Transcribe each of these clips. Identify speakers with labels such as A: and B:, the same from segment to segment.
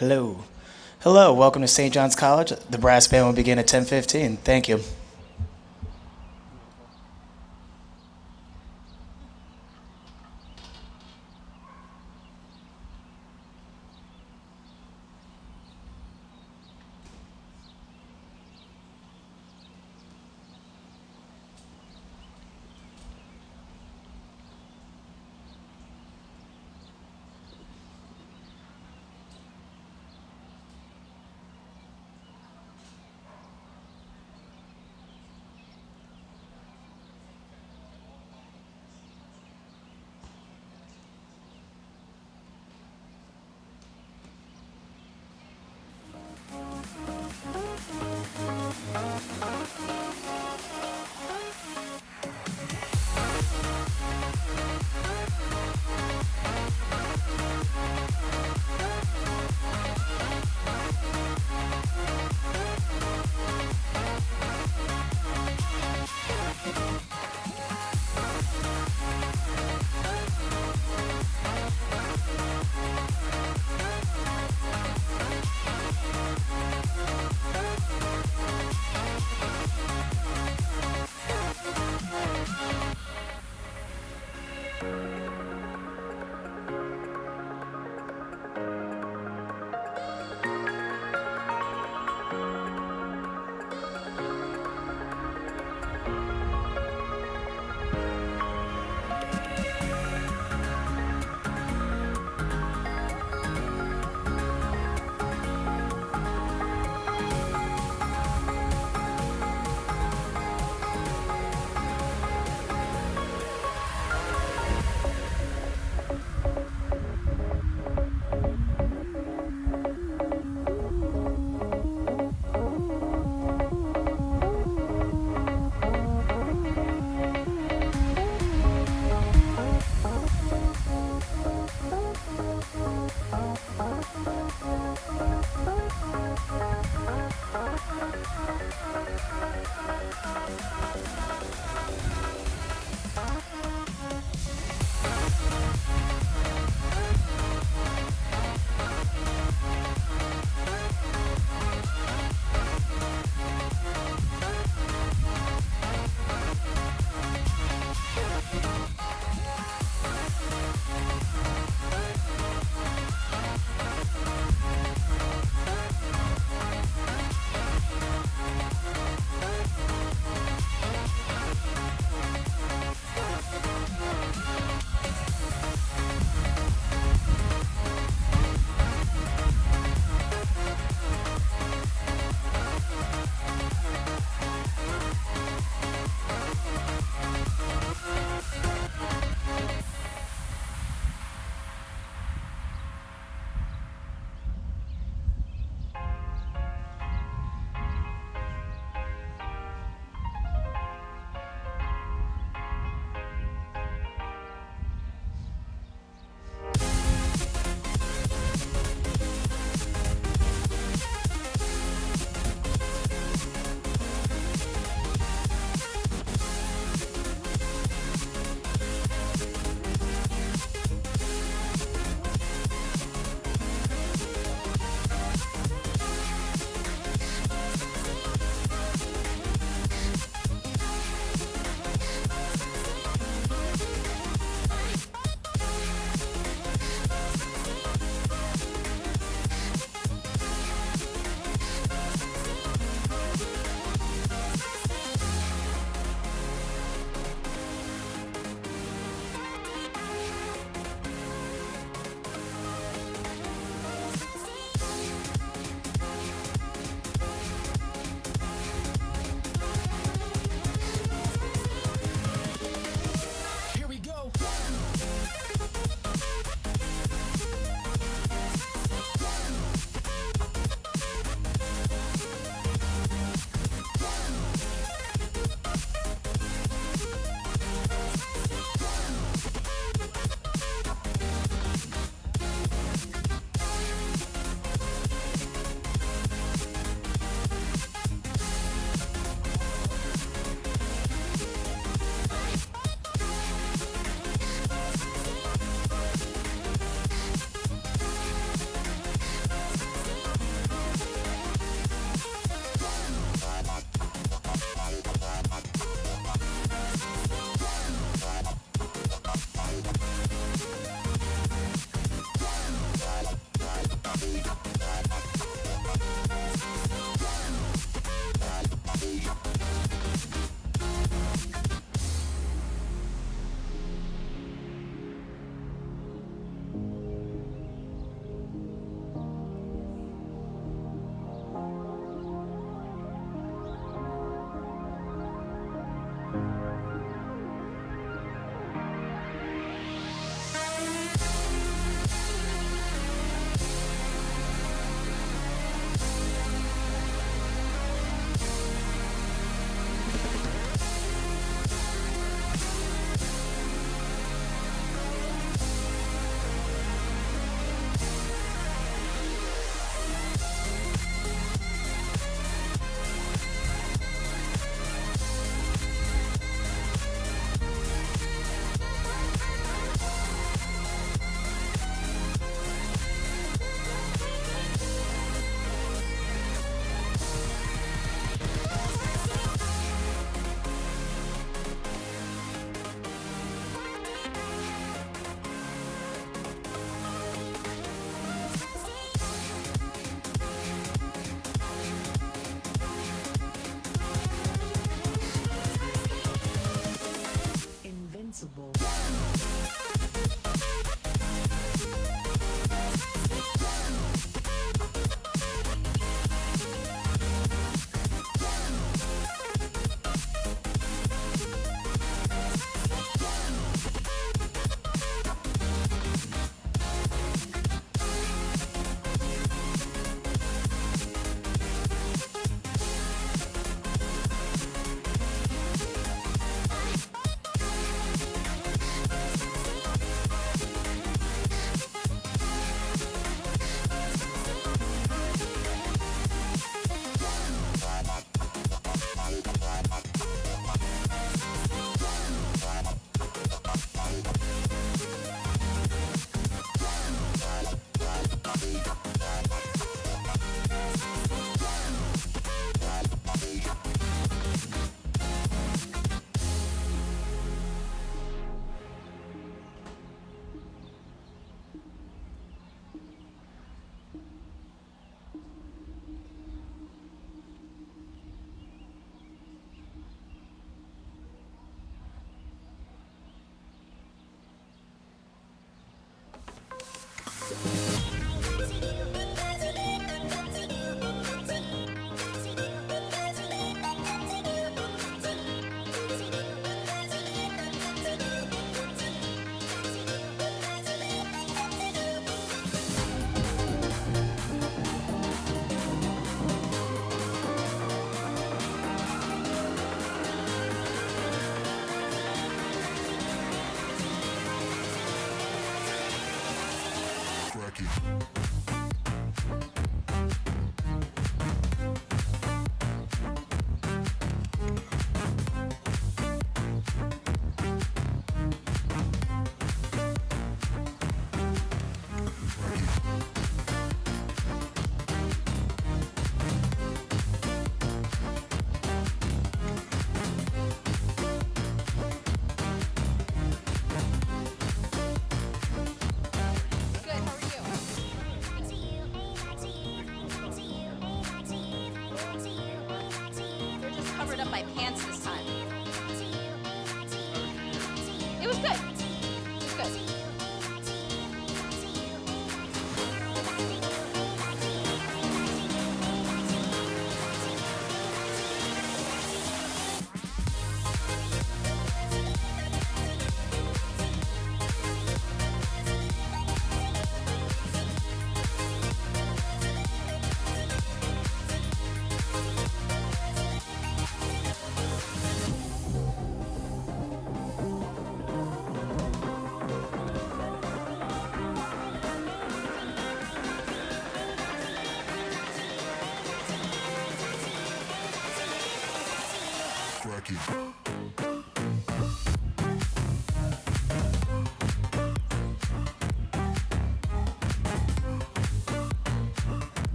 A: Hello. Hello, welcome to St. John's College. The brass band will begin at 10:15. Thank you.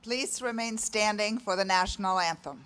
B: Please remain standing for the national anthem.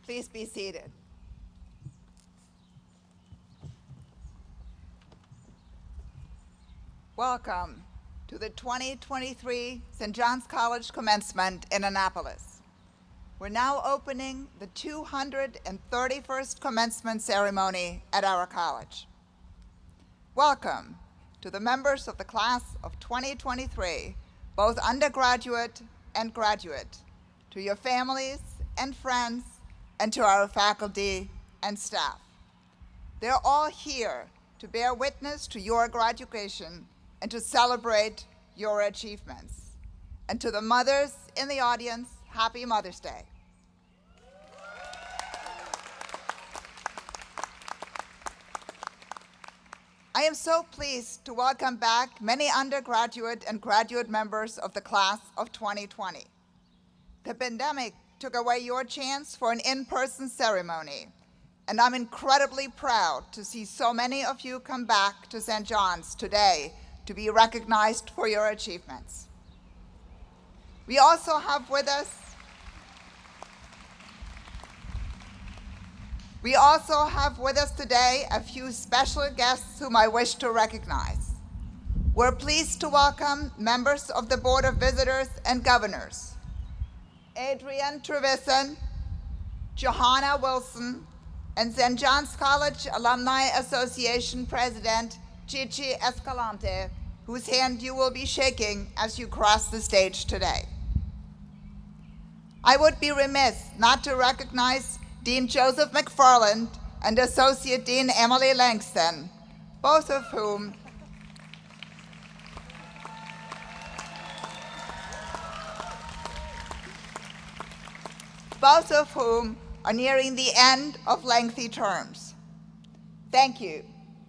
B: Please be seated. Welcome to the 2023 St. John's College Commencement in Annapolis. We're now opening the 231st commencement ceremony at our college. Welcome to the members of the class of 2023, both undergraduate and graduate, to your families and friends, and to our faculty and staff. They're all here to bear witness to your graduation and to celebrate your achievements. And to the mothers in the audience, happy Mother's Day. I am so pleased to welcome back many undergraduate and graduate members of the class of 2020. The pandemic took away your chance for an in-person ceremony, and I'm incredibly proud to see so many of you come back to St. John's today to be recognized for your achievements. We also have with us today a few special guests whom I wish to recognize. We're pleased to welcome members of the Board of Visitors and Governors, Adrienne Trevisan, Johanna Wilson, and St. John's College Alumni Association President Gigi Escalante, whose hand you will be shaking as you cross the stage today. I would be remiss not to recognize Dean Joseph McFarland and Associate Dean Emily Langston, both of whom are nearing the end of lengthy terms. Thank you,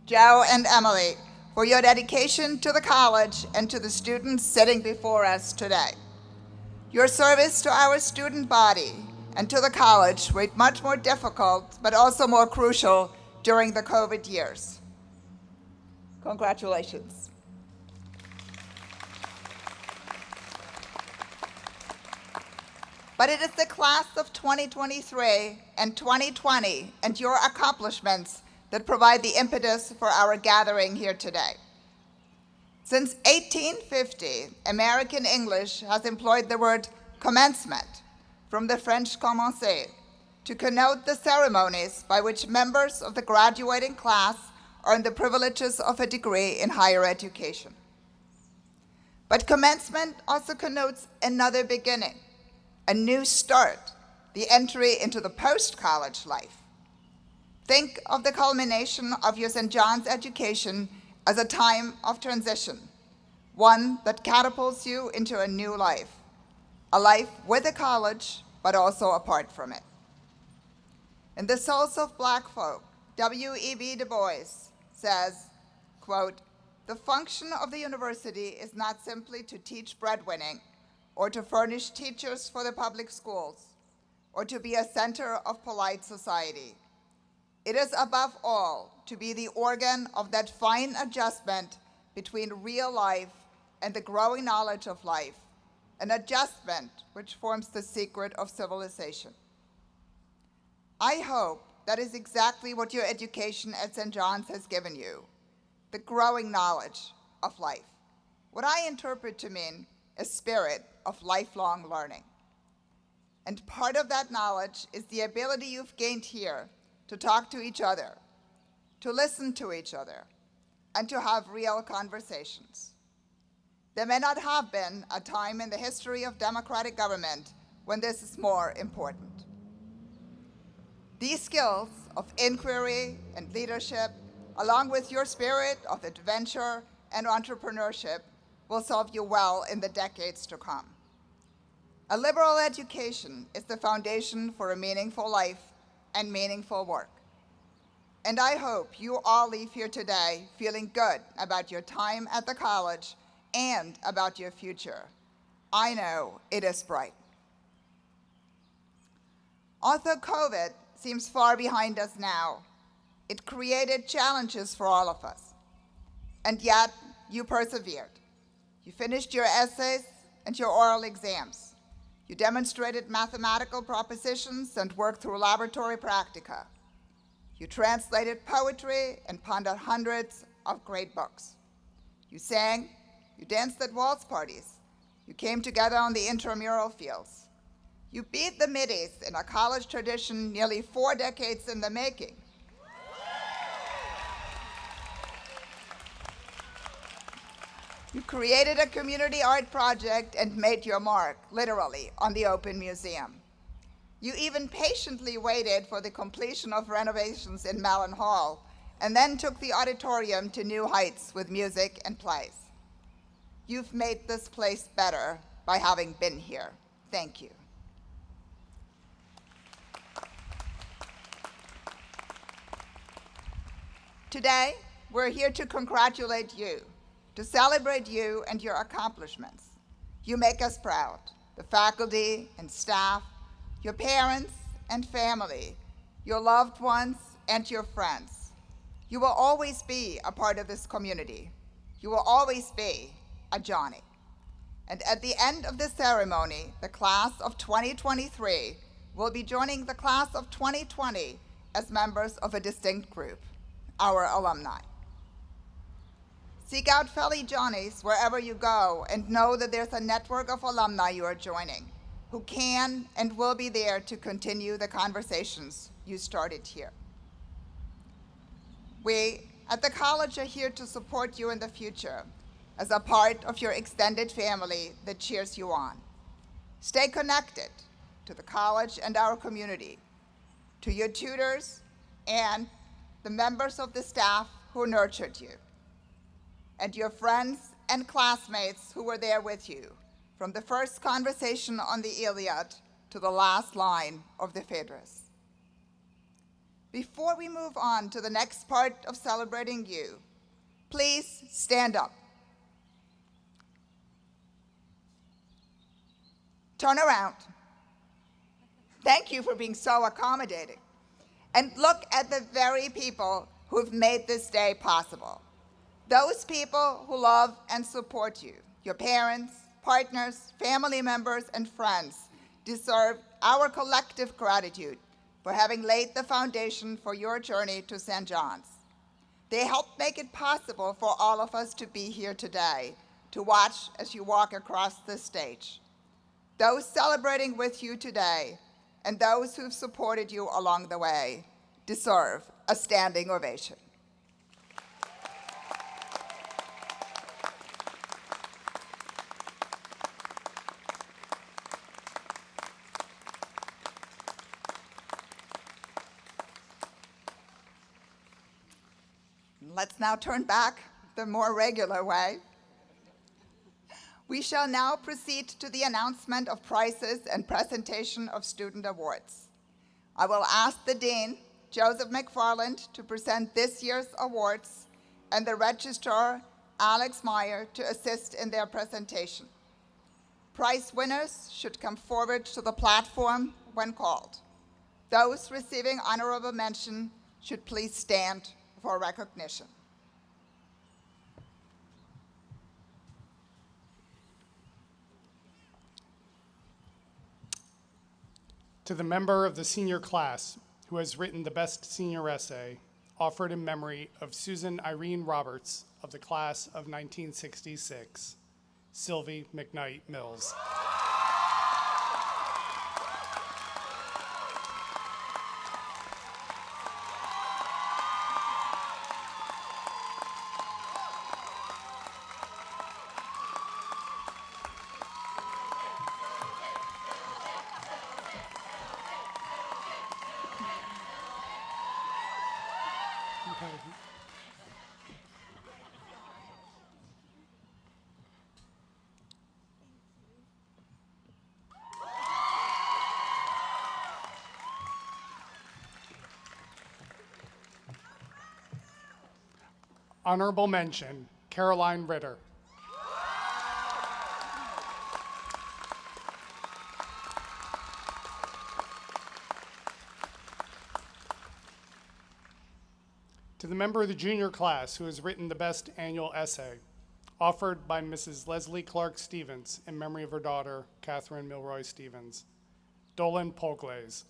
B: Joe and Emily, for your dedication to the college and to the students sitting before us today. Your service to our student body and to the college were much more difficult, but also more crucial during the COVID years. Congratulations. But it is the class of 2023 and 2020 and your accomplishments that provide the impetus for our gathering here today. Since 1850, American English has employed the word commencement, from the French commencer, to connote the ceremonies by which members of the graduating class earn the privileges of a degree in higher education. But commencement also connotes another beginning, a new start, the entry into the post-college life. Think of the culmination of your St. John's education as a time of transition, one that catapults you into a new life, a life with a college, but also apart from it. In The Souls of Black Folk, W.E.B. Du Bois says, quote, "The function of the university is not simply to teach breadwinning, or to furnish teachers for the public schools, or to be a center of polite society. It is above all to be the organ of that fine adjustment between real life and the growing knowledge of life, an adjustment which forms the secret of civilization. I hope that is exactly what your education at St. John's has given you, the growing knowledge of life. What I interpret to mean a spirit of lifelong learning. And part of that knowledge is the ability you've gained here to talk to each other, to listen to each other, and to have real conversations. There may not have been a time in the history of democratic government when this is more important. These skills of inquiry and leadership, along with your spirit of adventure and entrepreneurship, will serve you well in the decades to come. A liberal education is the foundation for a meaningful life and meaningful work. And I hope you all leave here today feeling good about your time at the college and about your future. I know it is bright. Although COVID seems far behind us now, it created challenges for all of us. And yet, you persevered. You finished your essays and your oral exams. You demonstrated mathematical propositions and worked through laboratory practica. You translated poetry and pondered hundreds of great books. You sang, you danced at waltz parties. You came together on the intramural fields. You beat the middies in a college tradition nearly 4 decades in the making. You created a community art project and made your mark, literally, on the Open Museum. You even patiently waited for the completion of renovations in Mellon Hall and then took the auditorium to new heights with music and plays. You've made this place better by having been here. Thank you. Today, we're here to congratulate you, to celebrate you and your accomplishments. You make us proud, the faculty and staff, your parents and family, your loved ones and your friends. You will always be a part of this community. You will always be a Johnny. And at the end of the ceremony, the class of 2023 will be joining the class of 2020 as members of a distinct group, our alumni. Seek out fellow Johnnies wherever you go and know that there's a network of alumni you are joining who can and will be there to continue the conversations you started here. We at the college are here to support you in the future as a part of your extended family that cheers you on. Stay connected to the college and our community, to your tutors and the members of the staff who nurtured you, and your friends and classmates who were there with you, from the first conversation on the Iliad to the last line of the Phaedrus. Before we move on to the next part of celebrating you, please stand up. Turn around. Thank you for being so accommodating. And look at the very people who've made this day possible. Those people who love and support you, your parents, partners, family members, and friends, deserve our collective gratitude for having laid the foundation for your journey to St. John's. They helped make it possible for all of us to be here today, to watch as you walk across this stage. Those celebrating with you today and those who've supported you along the way deserve a standing ovation. Let's now turn back the more regular way. We shall now proceed to the announcement of prizes and presentation of student awards. I will ask the Dean, Joseph McFarland, to present this year's awards and the Registrar, Alex Meyer, to assist in their presentation. Prize winners should come forward to the platform when called. Those receiving honorable mention should please stand for recognition.
C: To the member of the senior class who has written the best senior essay, offered in memory of Susan Irene Roberts of the class of 1966, Sylvie McKnight Mills. Honorable mention, Caroline Ritter. To the member of the junior class who has written the best annual essay, offered by Mrs. Leslie Clark Stevens in memory of her daughter, Catherine Milroy Stevens, Dolan Polglaze.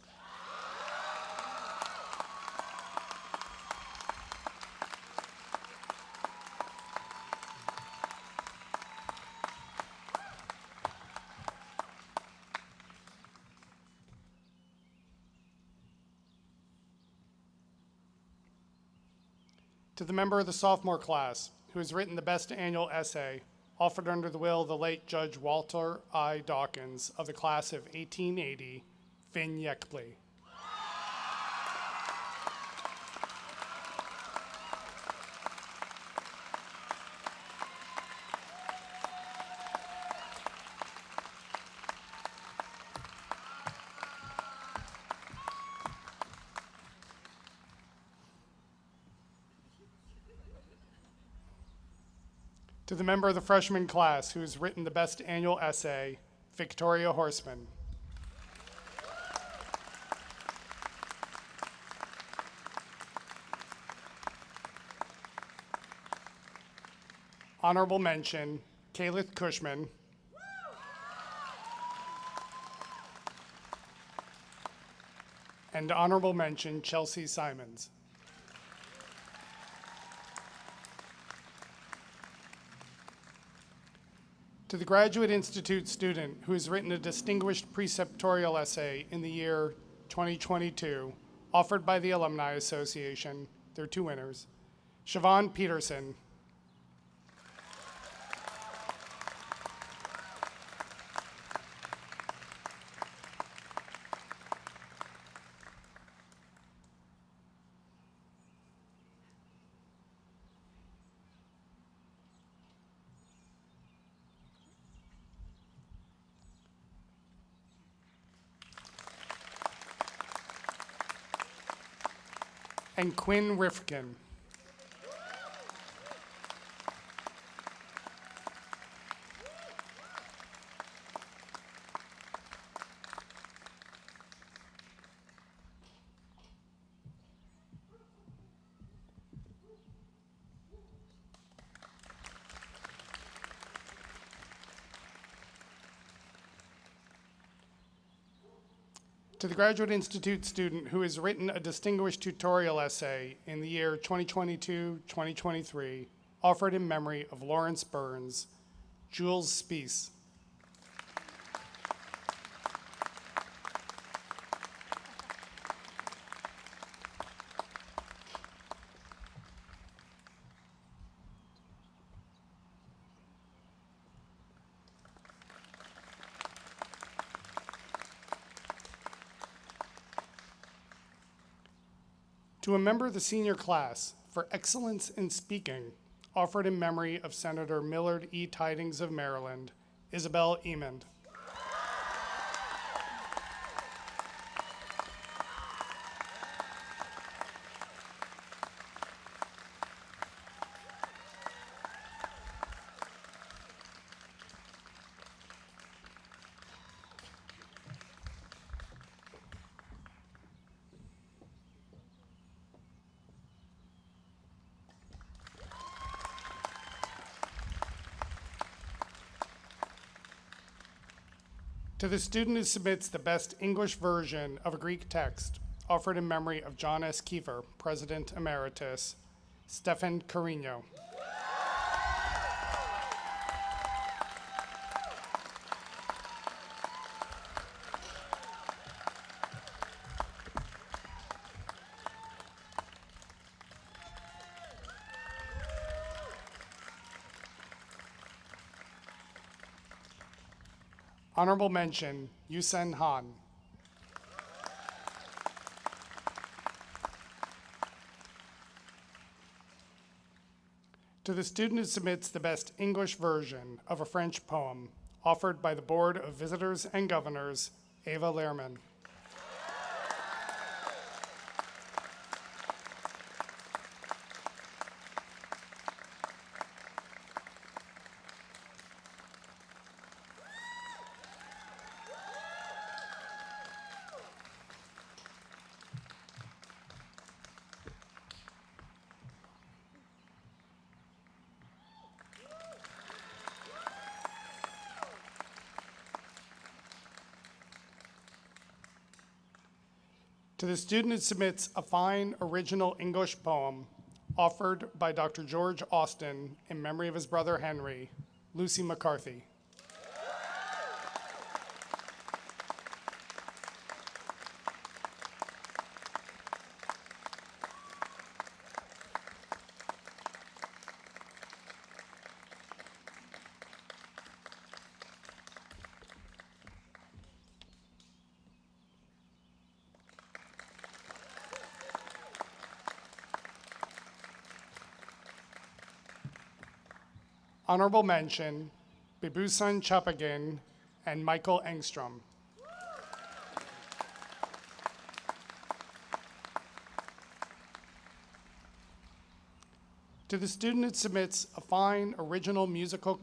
C: To the member of the sophomore class who has written the best annual essay, offered under the will of the late Judge Walter I. Dawkins of the class of 1880, Finn Yekbley. To the member of the freshman class who has written the best annual essay, Victoria Horseman. Honorable mention, Kalith Cushman. And honorable mention, Chelsea Simons. To the Graduate Institute student who has written a distinguished preceptorial essay in the year 2022, offered by the Alumni Association, there are two winners, Siobhan Peterson. And Quinn Rifkin. To the Graduate Institute student who has written a distinguished tutorial essay in the year 2022-2023, offered in memory of Lawrence Burns, Jules Speece. To a member of the senior class for excellence in speaking, offered in memory of Senator Millard E. Tidings of Maryland, Isabel Emond. To the student who submits the best English version of a Greek text, offered in memory of John S. Kiefer, President Emeritus, Stefan Carino. Honorable mention, Yusen Han. To the student who submits the best English version of a French poem, offered by the Board of Visitors and Governors, Ava Lehrman. To the student who submits a fine original English poem offered by Dr. George Austin in memory of his brother Henry, Lucy McCarthy. Honorable mention, Bibusan Chapagin and Michael Engstrom. To the student who submits a fine original musical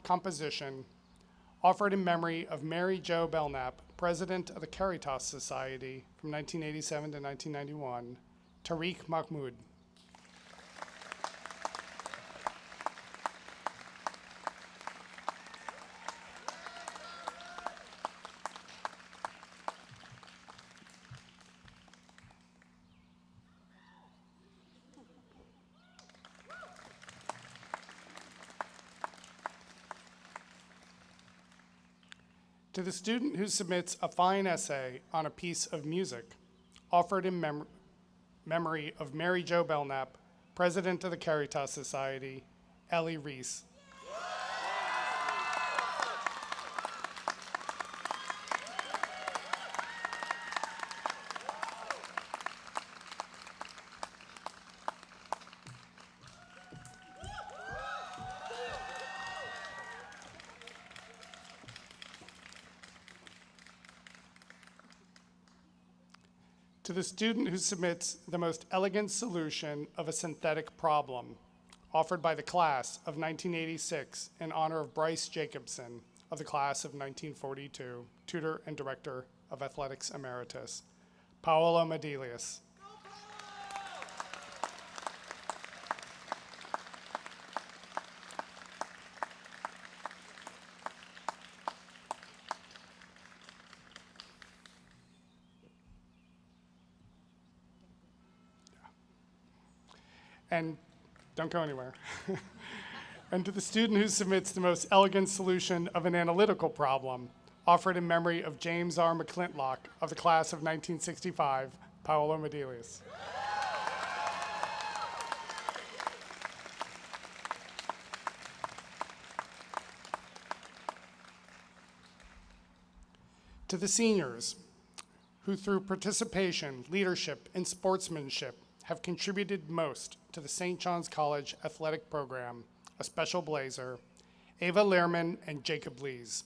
C: composition offered in memory of Mary Jo Belknap, President of the Caritas Society from 1987 to 1991, Tariq Mahmoud. To the student who submits a fine essay on a piece of music, offered in memory of Mary Jo Belknap, President of the Caritas Society, Ellie Reese. To the student who submits the most elegant solution of a synthetic problem, offered by the class of 1986 in honor of Bryce Jacobson of the class of 1942, tutor and director of athletics emeritus, Paolo Medelius. And don't go anywhere. And to the student who submits the most elegant solution of an analytical problem, offered in memory of James R. McClintock of the class of 1965, Paolo Medelius. To the seniors, who through participation, leadership, and sportsmanship have contributed most to the St. John's College athletic program, a special blazer, Ava Lehrman and Jacob Lees.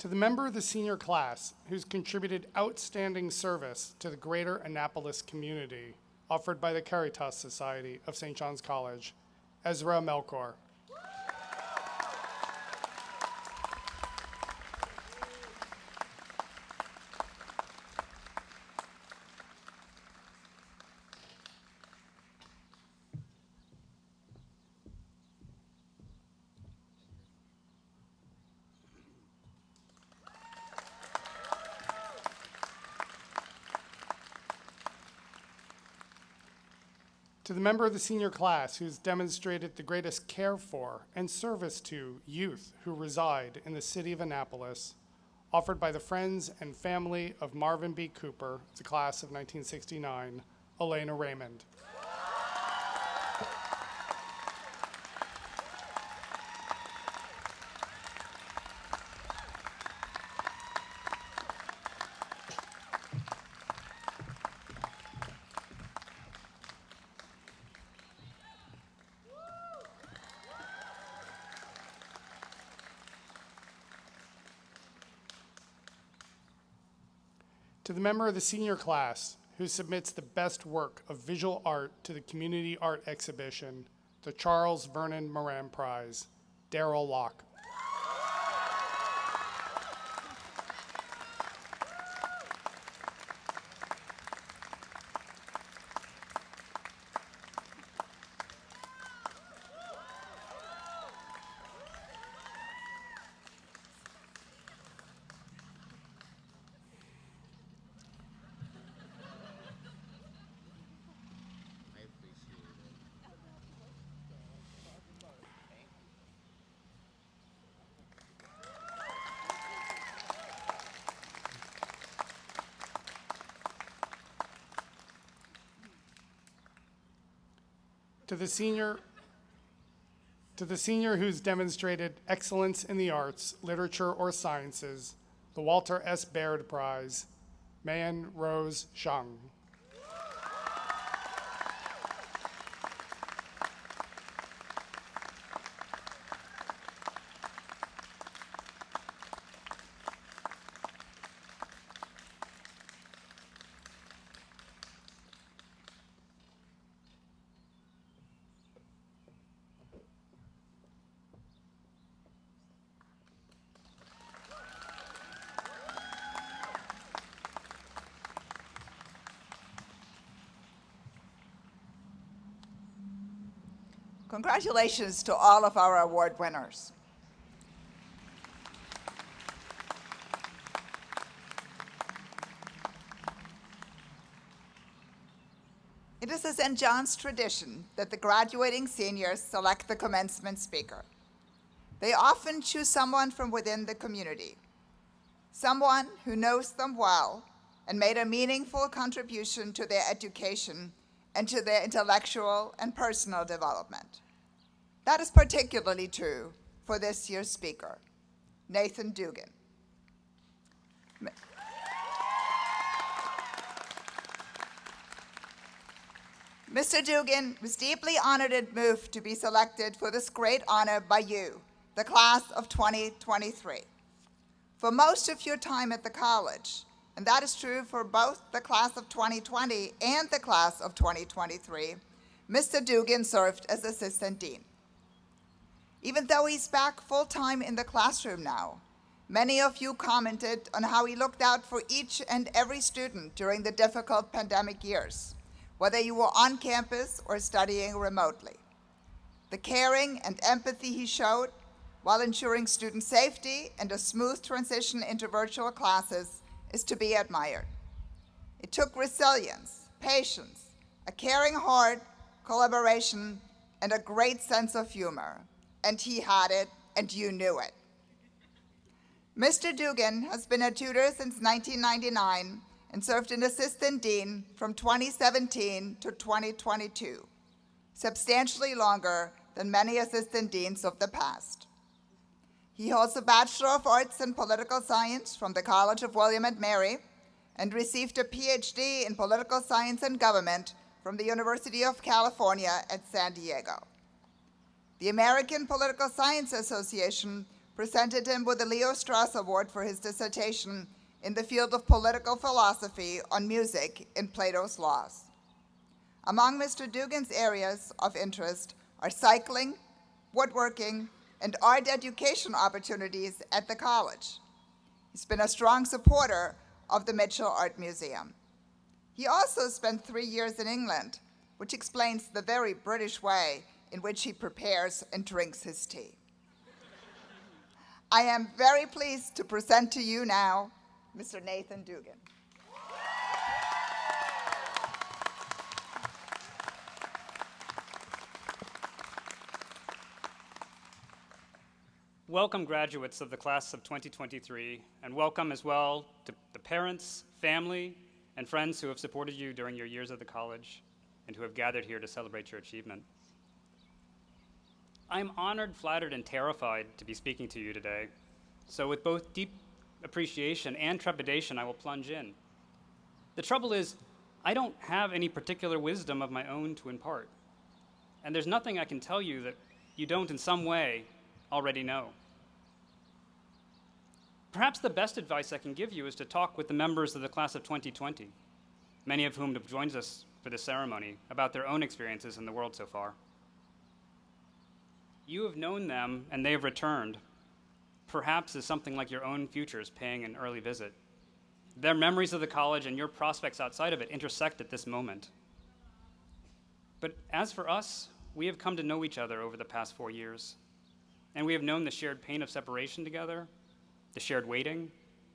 C: To the member of the senior class who's contributed outstanding service to the greater Annapolis community, offered by the Caritas Society of St. John's College, Ezra Melkor. To the member of the senior class who's demonstrated the greatest care for and service to youth who reside in the city of Annapolis, offered by the friends and family of Marvin B. Cooper, the class of 1969, Elena Raymond. To the member of the senior class who submits the best work of visual art to the community art exhibition, the Charles Vernon Moran Prize, Darrell Locke. To the senior who's demonstrated excellence in the arts, literature, or sciences, the Walter S. Baird Prize, Man Rose Zhang.
B: Congratulations to all of our award winners. It is a St. John's tradition that the graduating seniors select the commencement speaker. They often choose someone from within the community, someone who knows them well and made a meaningful contribution to their education and to their intellectual and personal development. That is particularly true for this year's speaker, Nathan Dugan. Mr. Dugan was deeply honored and moved to be selected for this great honor by you, the class of 2023. For most of your time at the college, and that is true for both the class of 2020 and the class of 2023, Mr. Dugan served as assistant dean. Even though he's back full-time in the classroom now, many of you commented on how he looked out for each and every student during the difficult pandemic years, whether you were on campus or studying remotely. The caring and empathy he showed while ensuring student safety and a smooth transition into virtual classes is to be admired. It took resilience, patience, a caring heart, collaboration, and a great sense of humor. And he had it, and you knew it. Mr. Dugan has been a tutor since 1999 and served an assistant dean from 2017 to 2022, substantially longer than many assistant deans of the past. He holds a Bachelor of Arts in Political Science from the College of William and Mary and received a PhD in Political Science and Government from the University of California at San Diego. The American Political Science Association presented him with the Leo Strauss Award for his dissertation in the field of political philosophy on music in Plato's Laws. Among Mr. Dugan's areas of interest are cycling, woodworking, and art education opportunities at the college. He's been a strong supporter of the Mitchell Art Museum. He also spent 3 years in England, which explains the very British way in which he prepares and drinks his tea. I am very pleased to present to you now Mr. Nathan Dugan.
D: Welcome, graduates of the class of 2023, and welcome as well to the parents, family, and friends who have supported you during your years at the college and who have gathered here to celebrate your achievement. I am honored, flattered, and terrified to be speaking to you today. So with both deep appreciation and trepidation, I will plunge in. The trouble is, I don't have any particular wisdom of my own to impart. And there's nothing I can tell you that you don't in some way already know. Perhaps the best advice I can give you is to talk with the members of the class of 2020, many of whom have joined us for this ceremony, about their own experiences in the world so far. You have known them and they have returned, perhaps as something like your own futures paying an early visit. Their memories of the college and your prospects outside of it intersect at this moment. But as for us, we have come to know each other over the past 4 years, and we have known the shared pain of separation together, the shared waiting,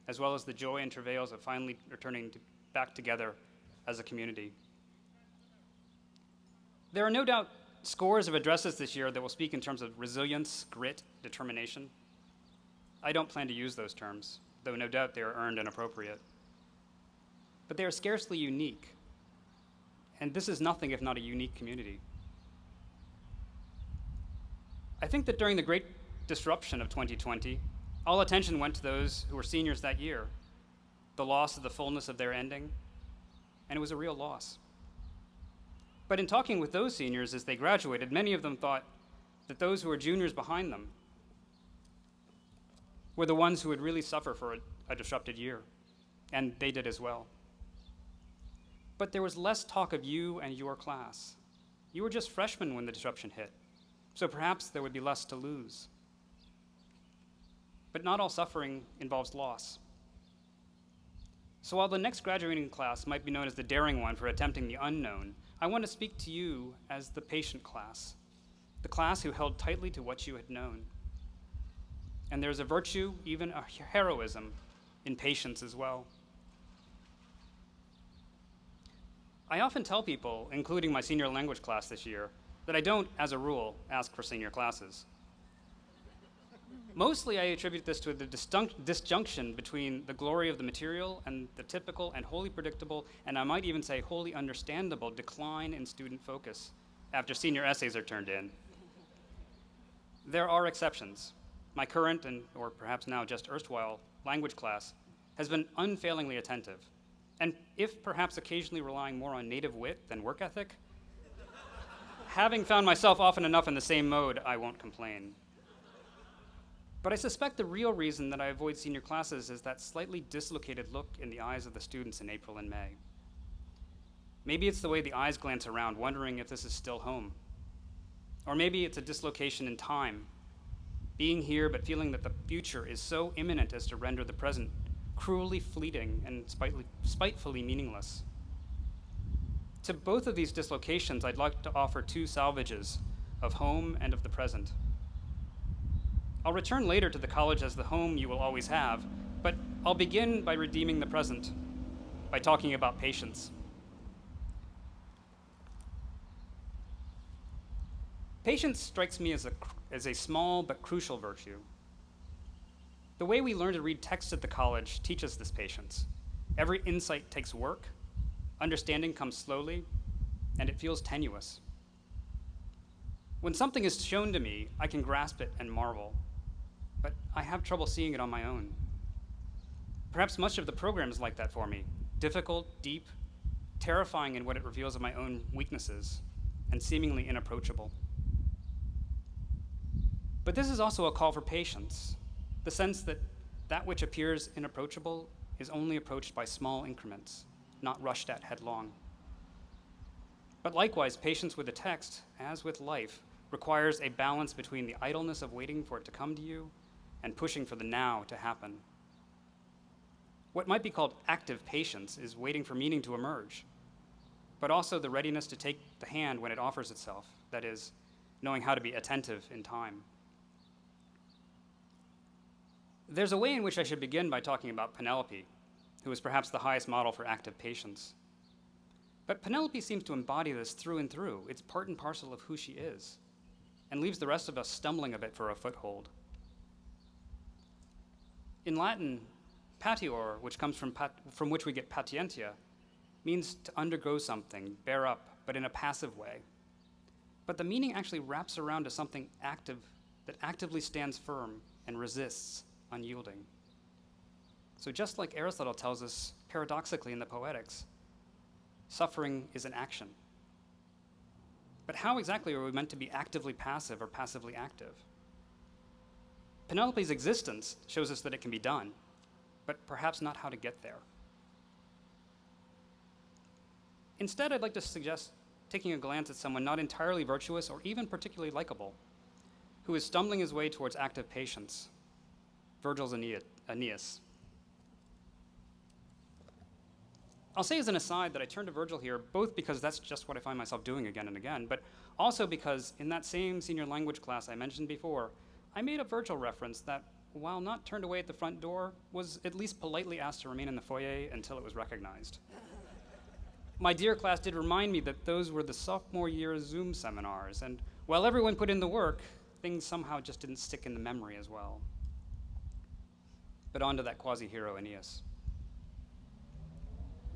D: as well as the joy and travails of finally returning back together as a community. There are no doubt scores of addresses this year that will speak in terms of resilience, grit, determination. I don't plan to use those terms, though no doubt they are earned and appropriate. But they are scarcely unique, and this is nothing if not a unique community. I think that during the great disruption of 2020, all attention went to those who were seniors that year, the loss of the fullness of their ending, and it was a real loss. But in talking with those seniors as they graduated, many of them thought that those who were juniors behind them were the ones who would really suffer for a disrupted year, and they did as well. But there was less talk of you and your class. You were just freshmen when the disruption hit, so perhaps there would be less to lose. But not all suffering involves loss. So while the next graduating class might be known as the daring one for attempting the unknown, I want to speak to you as the patient class, the class who held tightly to what you had known. And there's a virtue, even a heroism, in patience as well. I often tell people, including my senior language class this year, that I don't, as a rule, ask for senior classes. Mostly I attribute this to the disjunction between the glory of the material and the typical and wholly predictable, and I might even say wholly understandable, decline in student focus after senior essays are turned in. There are exceptions. My current or perhaps now just erstwhile language class has been unfailingly attentive, and if perhaps occasionally relying more on native wit than work ethic, having found myself often enough in the same mode, I won't complain. But I suspect the real reason that I avoid senior classes is that slightly dislocated look in the eyes of the students in April and May. Maybe it's the way the eyes glance around, wondering if this is still home. Or maybe it's a dislocation in time, being here but feeling that the future is so imminent as to render the present cruelly fleeting and spitefully meaningless. To both of these dislocations, I'd like to offer two salvages of home and of the present. I'll return later to the college as the home you will always have, but I'll begin by redeeming the present, by talking about patience. Patience strikes me as a small but crucial virtue. The way we learn to read text at the college teaches this patience. Every insight takes work, understanding comes slowly, and it feels tenuous. When something is shown to me, I can grasp it and marvel, but I have trouble seeing it on my own. Perhaps much of the program is like that for me, difficult, deep, terrifying in what it reveals of my own weaknesses, and seemingly inapproachable. But this is also a call for patience, the sense that that which appears inapproachable is only approached by small increments, not rushed at headlong. But likewise, patience with the text, as with life, requires a balance between the idleness of waiting for it to come to you and pushing for the now to happen. What might be called active patience is waiting for meaning to emerge, but also the readiness to take the hand when it offers itself, that is, knowing how to be attentive in time. There's a way in which I should begin by talking about Penelope, who is perhaps the highest model for active patience. But Penelope seems to embody this through and through. It's part and parcel of who she is, and leaves the rest of us stumbling a bit for a foothold. In Latin, patior, which comes from which we get patientia, means to undergo something, bear up, but in a passive way. But the meaning actually wraps around to something active that actively stands firm and resists, unyielding. So just like Aristotle tells us paradoxically in the Poetics, suffering is an action. But how exactly are we meant to be actively passive or passively active? Penelope's existence shows us that it can be done, but perhaps not how to get there. Instead, I'd like to suggest taking a glance at someone not entirely virtuous or even particularly likable, who is stumbling his way towards active patience, Virgil's Aeneas. I'll say as an aside that I turn to Virgil here both because that's just what I find myself doing again and again, but also because in that same senior language class I mentioned before, I made a Virgil reference that, while not turned away at the front door, was at least politely asked to remain in the foyer until it was recognized. My dear class did remind me that those were the sophomore year Zoom seminars, and while everyone put in the work, things somehow just didn't stick in the memory as well. But on to that quasi-hero Aeneas.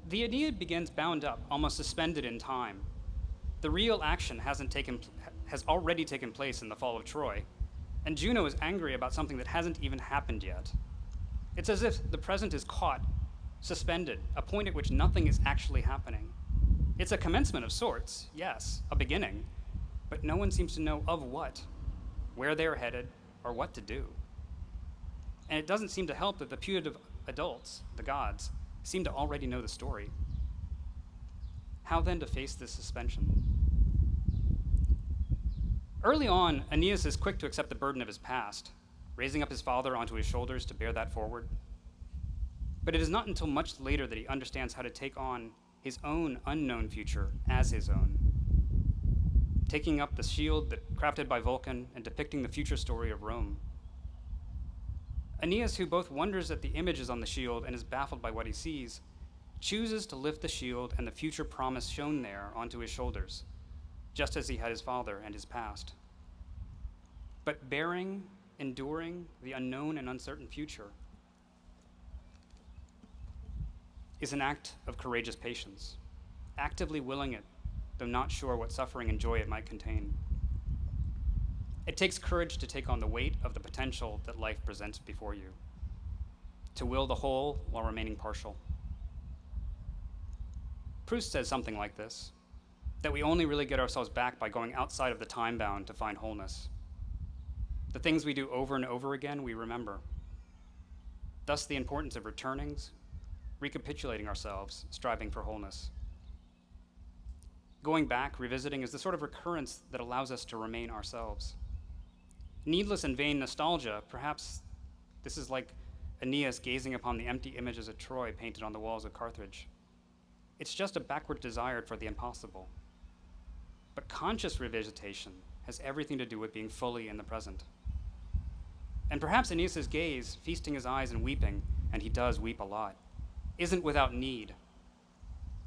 D: The Aeneid begins bound up, almost suspended in time. The real action has already taken place in the fall of Troy, and Juno is angry about something that hasn't even happened yet. It's as if the present is caught, suspended, a point at which nothing is actually happening. It's a commencement of sorts, yes, a beginning, but no one seems to know of what, where they're headed, or what to do. And it doesn't seem to help that the putative adults, the gods, seem to already know the story. How then to face this suspension? Early on, Aeneas is quick to accept the burden of his past, raising up his father onto his shoulders to bear that forward. But it is not until much later that he understands how to take on his own unknown future as his own, taking up the shield that crafted by Vulcan and depicting the future story of Rome. Aeneas, who both wonders at the images on the shield and is baffled by what he sees, chooses to lift the shield and the future promise shown there onto his shoulders, just as he had his father and his past. But bearing, enduring the unknown and uncertain future is an act of courageous patience, actively willing it, though not sure what suffering and joy it might contain. It takes courage to take on the weight of the potential that life presents before you, to will the whole while remaining partial. Proust says something like this, that we only really get ourselves back by going outside of the time bound to find wholeness. The things we do over and over again, we remember. Thus the importance of returnings, recapitulating ourselves, striving for wholeness. Going back, revisiting, is the sort of recurrence that allows us to remain ourselves. Needless and vain nostalgia, perhaps this is like Aeneas gazing upon the empty images of Troy painted on the walls of Carthage. It's just a backward desire for the impossible. But conscious revisitation has everything to do with being fully in the present. And perhaps Aeneas' gaze, feasting his eyes and weeping, and he does weep a lot, isn't without need,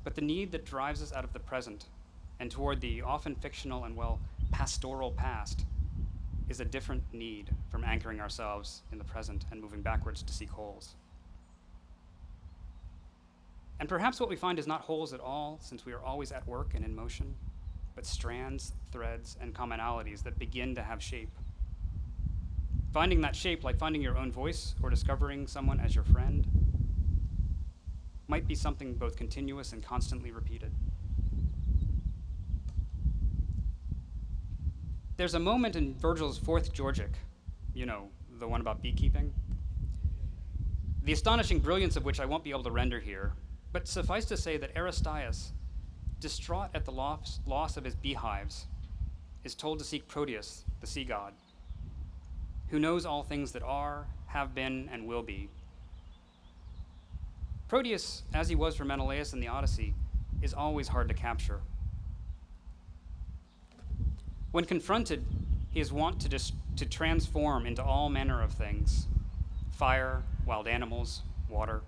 D: but the need that drives us out of the present and toward the often fictional and, well, pastoral past is a different need from anchoring ourselves in the present and moving backwards to seek holes. And perhaps what we find is not holes at all, since we are always at work and in motion, but strands, threads, and commonalities that begin to have shape. Finding that shape, like finding your own voice or discovering someone as your friend, might be something both continuous and constantly repeated. There's a moment in Virgil's Fourth Georgic, the one about beekeeping, the astonishing brilliance of which I won't be able to render here, but suffice to say that Aristaeus, distraught at the loss of his beehives, is told to seek Proteus, the sea god, who knows all things that are, have been, and will be. Proteus, as he was for Menelaus in the Odyssey, is always hard to capture. When confronted, he is wont to transform into all manner of things: fire, wild animals, water.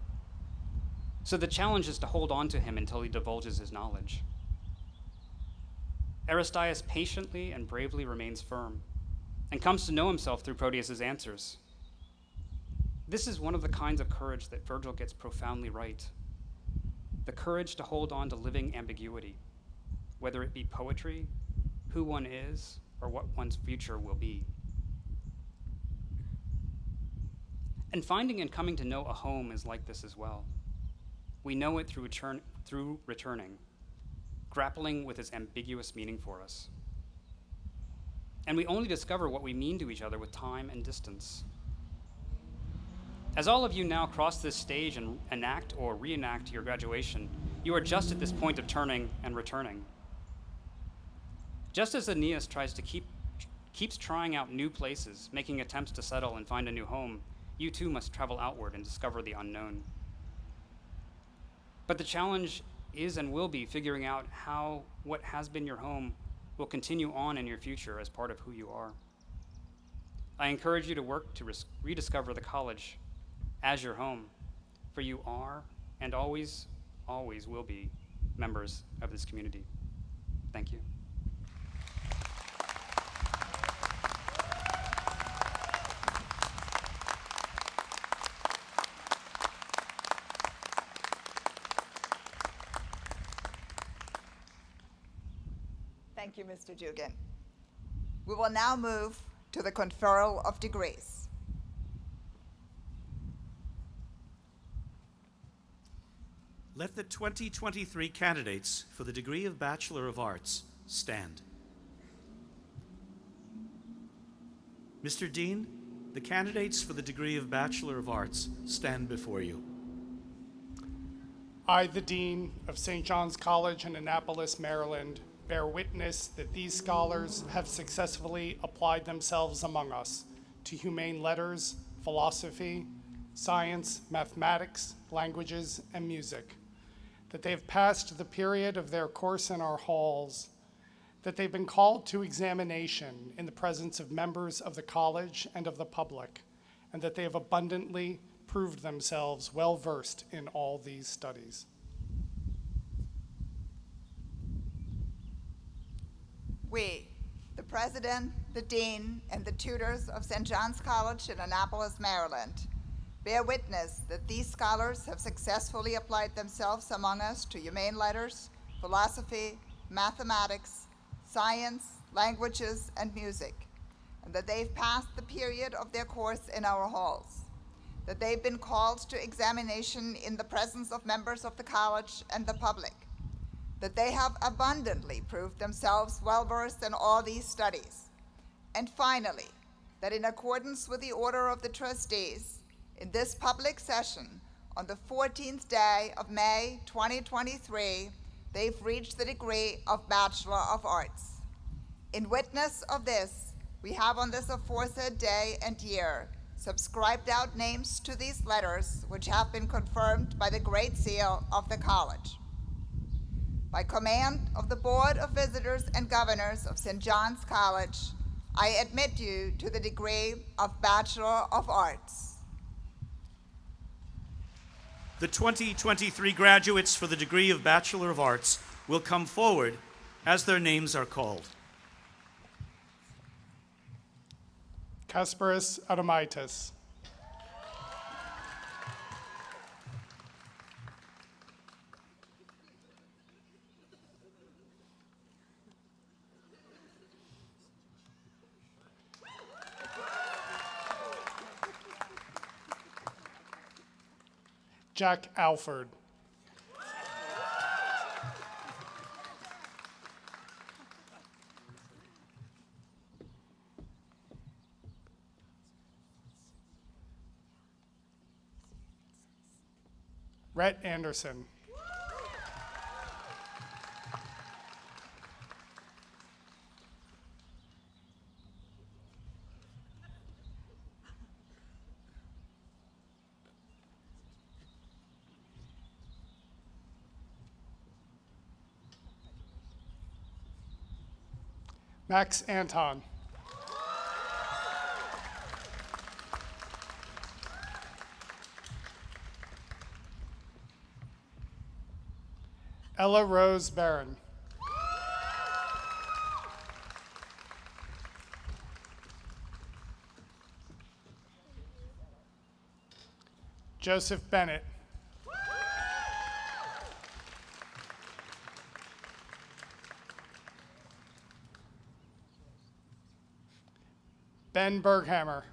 D: So the challenge is to hold on to him until he divulges his knowledge. Aristaeus patiently and bravely remains firm and comes to know himself through Proteus's answers. This is one of the kinds of courage that Virgil gets profoundly right: the courage to hold on to living ambiguity, whether it be poetry, who one is, or what one's future will be. And finding and coming to know a home is like this as well. We know it through returning, grappling with its ambiguous meaning for us. And we only discover what we mean to each other with time and distance. As all of you now cross this stage and enact or reenact your graduation, you are just at this point of turning and returning. Just as Aeneas keeps trying out new places, making attempts to settle and find a new home, you too must travel outward and discover the unknown. But the challenge is and will be figuring out how what has been your home will continue on in your future as part of who you are. I encourage you to work to rediscover the college as your home, for you are and always, always will be members of this community. Thank you.
B: Thank you, Mr. Dugan. We will now move to the conferral of degrees.
E: Let the 2023 candidates for the degree of Bachelor of Arts stand. Mr. Dean, the candidates for the degree of Bachelor of Arts stand before you.
C: I, the Dean of St. John's College in Annapolis, Maryland, bear witness that these scholars have successfully applied themselves among us to humane letters, philosophy, science, mathematics, languages, and music, that they have passed the period of their course in our halls, that they've been called to examination in the presence of members of the college and of the public, and that they have abundantly proved themselves well-versed in all these studies.
B: We, the president, the dean, and the tutors of St. John's College in Annapolis, Maryland, bear witness that these scholars have successfully applied themselves among us to humane letters, philosophy, mathematics, science, languages, and music, and that they've passed the period of their course in our halls, that they've been called to examination in the presence of members of the college and the public, that they have abundantly proved themselves well-versed in all these studies, and finally, that in accordance with the order of the trustees, in this public session on the 14th day of May 2023, they've reached the degree of Bachelor of Arts. In witness of this, we have on this aforesaid day and year subscribed out names to these letters, which have been confirmed by the Great Seal of the College. By command of the Board of Visitors and Governors of St. John's College, I admit you to the degree of Bachelor of Arts.
E: The 2023 graduates for the degree of Bachelor of Arts will come forward as their names are called.
C: Kasparis Adamaitis. Jack Alford. Rhett Anderson. Max Anton. Ella Rose Barron. Joseph Bennett. Ben Berghammer.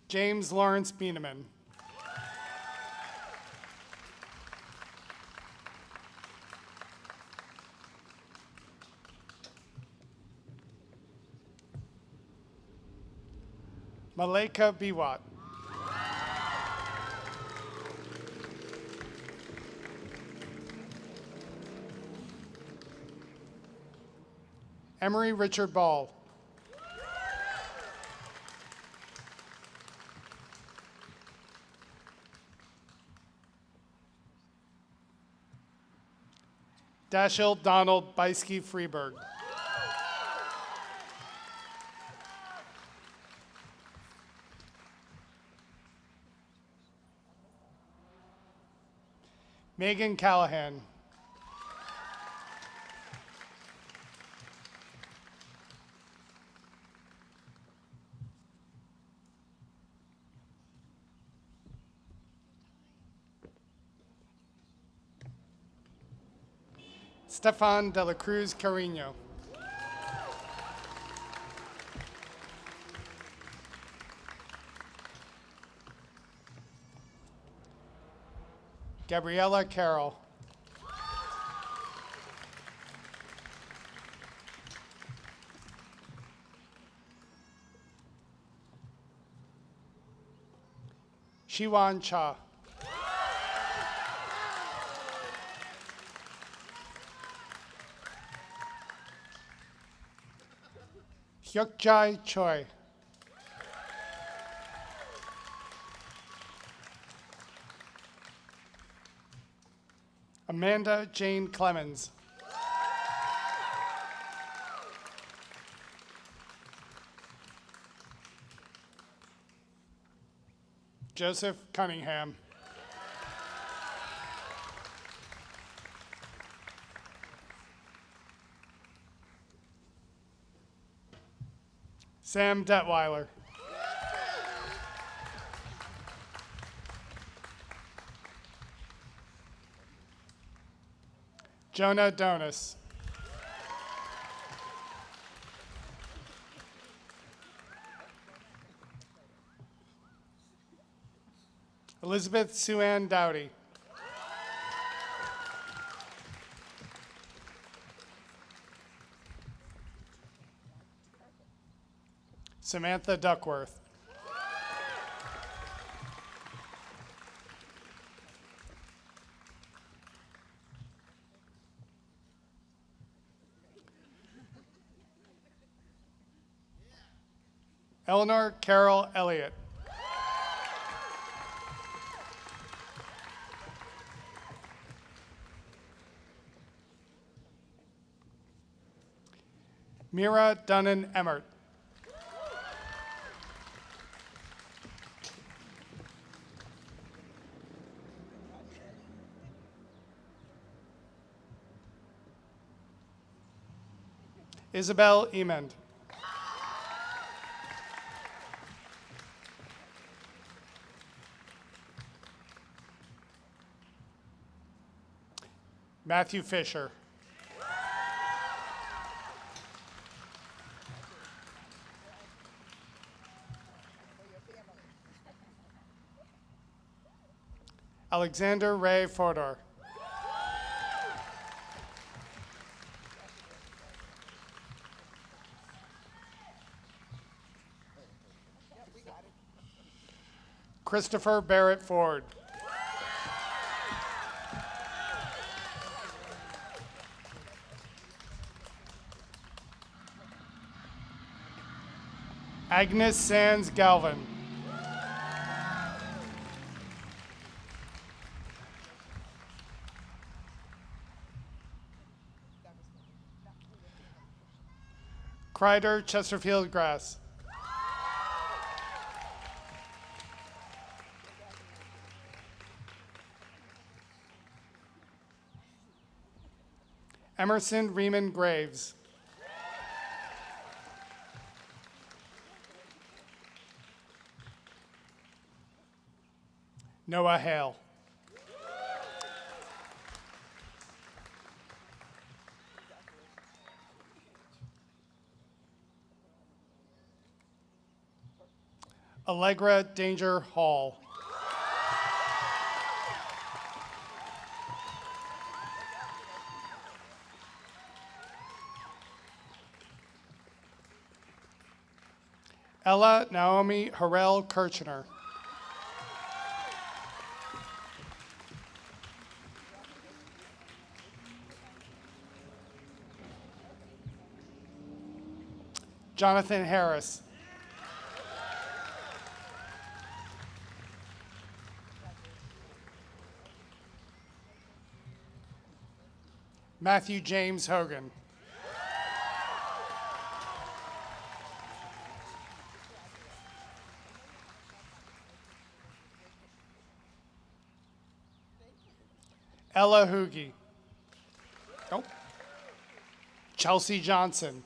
C: James Lawrence Bieneman. Maleka Biwat. Emery Richard Ball. Dashiell Donald Beiske Freeberg. Megan Callahan. Stefan de la Cruz Carino. Gabriella Carroll. Shiwan Cha. Hyukjai Choi. Amanda Jane Clemens. Joseph Cunningham. Sam Detweiler. Jonah Donis. Elizabeth Suann Dowdy. Samantha Duckworth. Eleanor Carol Elliott. Mira Dunnan Emmert. Isabel Emend. Matthew Fisher. Alexander Ray Fodor. Christopher Barrett Ford. Agnes Sands Galvin. Kreider Chesterfield Grass. Emerson Riemann Graves. Noah Hale. Allegra Danger Hall. Ella Naomi Harrell Kirchner. Jonathan Harris. Matthew James Hogan. Ella Hoogie. Oh. Chelsea Johnson.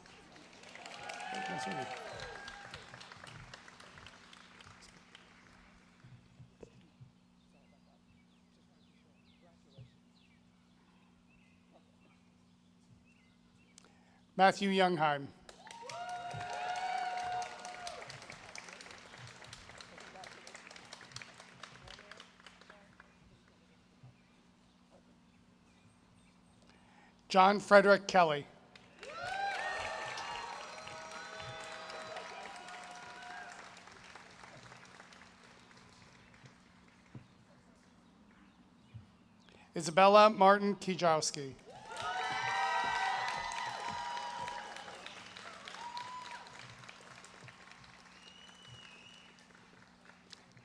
C: Matthew Youngheim. John Frederick Kelly. Isabella Martin Kijowski.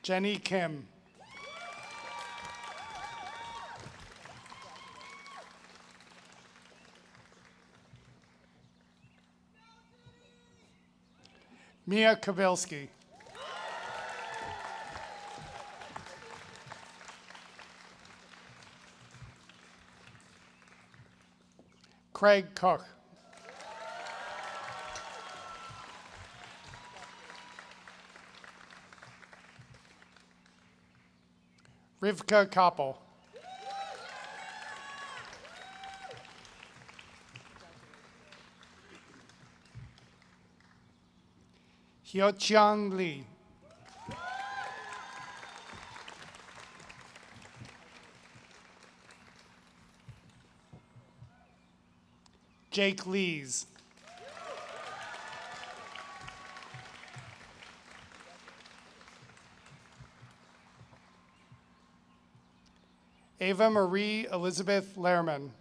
C: Jenny Kim. Mia Kabilski. Craig Cook. Rivka Koppel. Hyo-Chiang Lee. Jake Lees. Ava Marie Elizabeth Lehrman.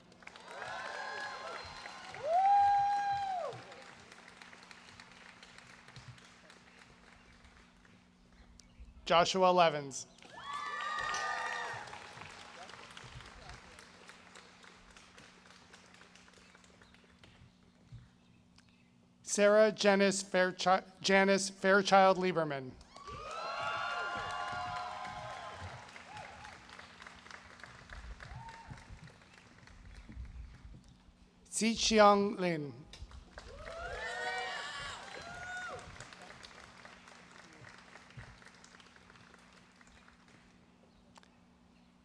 C: Joshua Levins. Sarah Janice Fairchild Lieberman. Ziqiang Lin.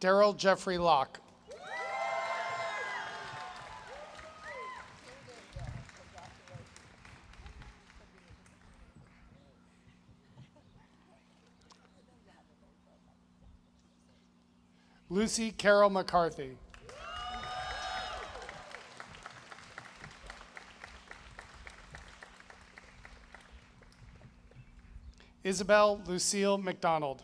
C: Daryl Jeffrey Locke. Lucy Carol McCarthy. Isabel Lucille McDonald.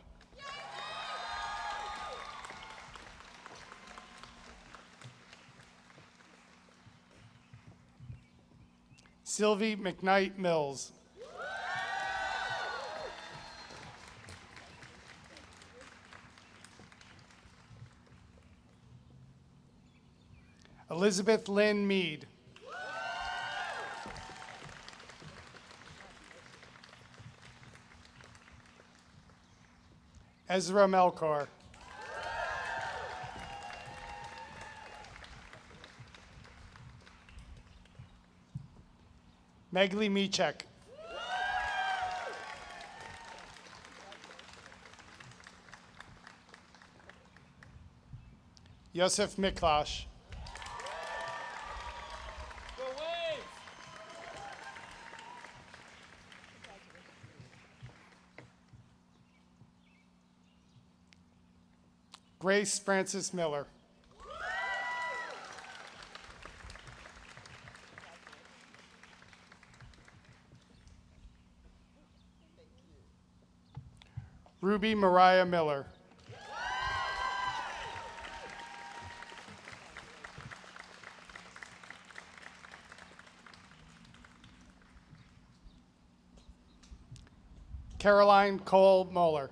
C: Sylvie McKnight Mills. Elizabeth Lynn Mead. Ezra Melkor. Megli Michek. Yosef Miklash. Grace Francis Miller. Ruby Mariah Miller. Caroline Cole Moeller.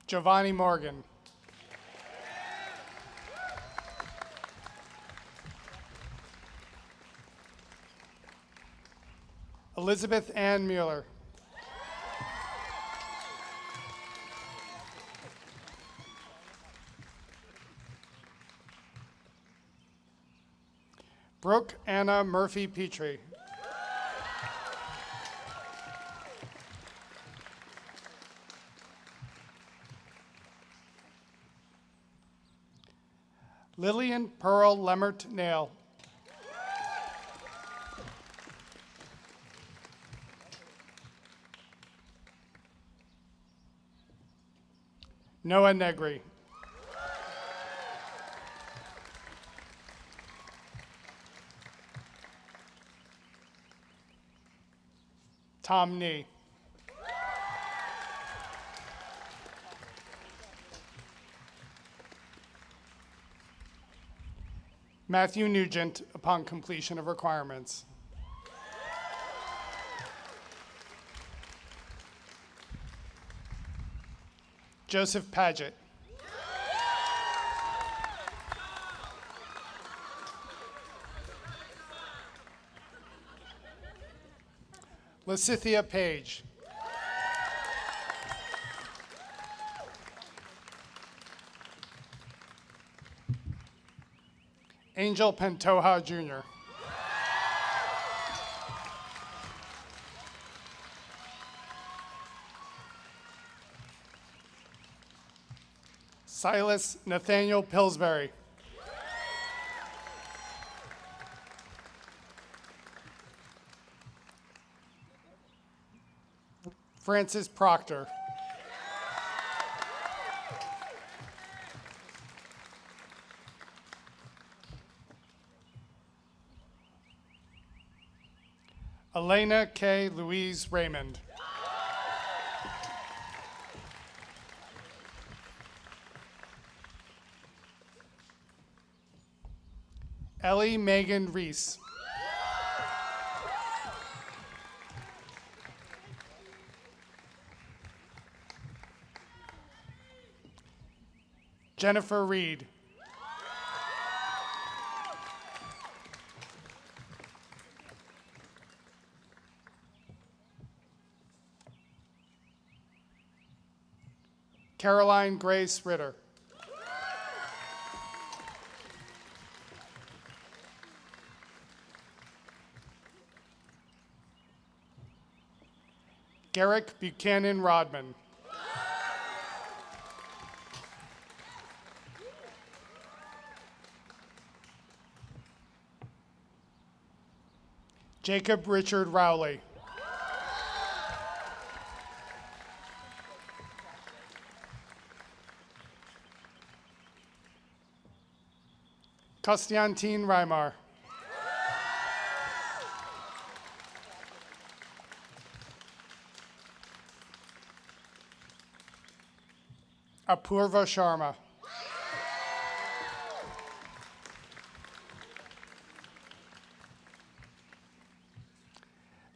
C: Giovanni Morgan. Elizabeth Ann Mueller. Brooke Anna Murphy Petrie. Lillian Pearl Lemmert Nail. Noah Negri. Tom Nee. Matthew Nugent upon completion of requirements. Joseph Paget. Lacithia Page. Angel Pantoja Jr. Silas Nathaniel Pillsbury. Francis Proctor. Elena K. Louise Raymond. Ellie Megan Reese. Jennifer Reed. Caroline Grace Ritter. Garrick Buchanan Rodman. Jacob Richard Rowley. Konstantin Reimar. Apurva Sharma.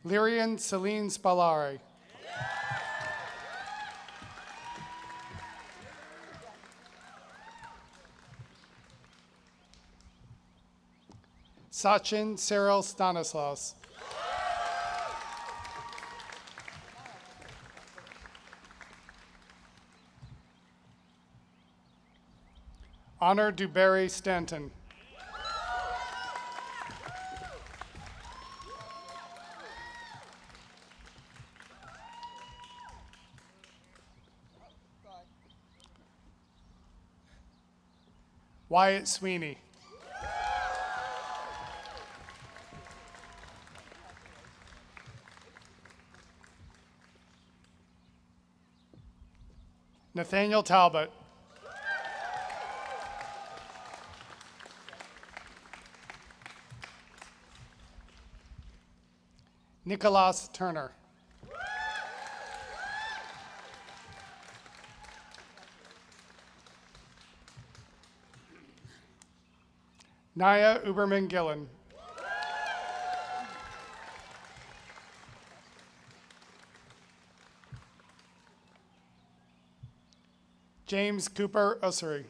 C: Lyrian Celine Spallari. Sachin Cyril Stanislaus. Honor Duberry Stanton. Wyatt Sweeney. Nathaniel Talbot. Nicholas Turner. Naya Uberman Gillen. James Cooper Ussery.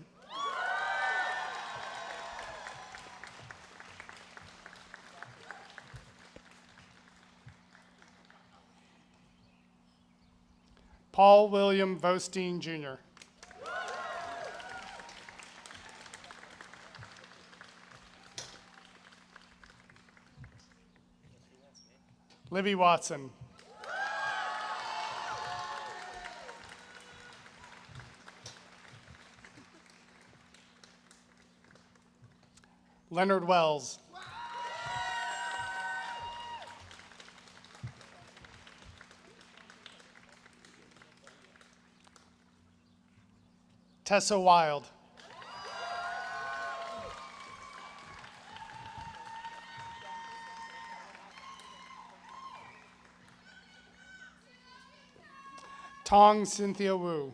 C: Paul William Vostein, Jr. Libby Watson. Leonard Wells. Tessa Wild. Tong Cynthia Wu.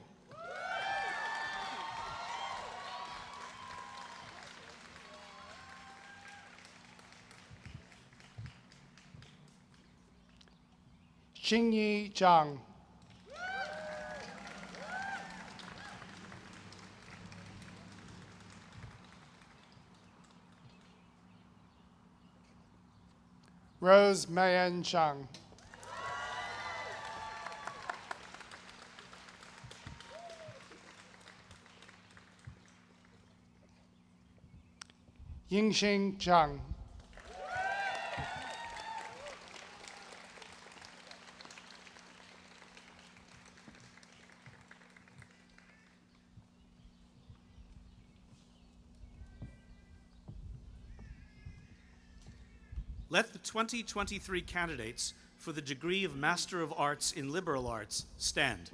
C: Xingyi Zhang. Rose Mayan Zhang. Yingxing Zhang.
E: Let the 2023 candidates for the degree of Master of Arts in Liberal Arts stand.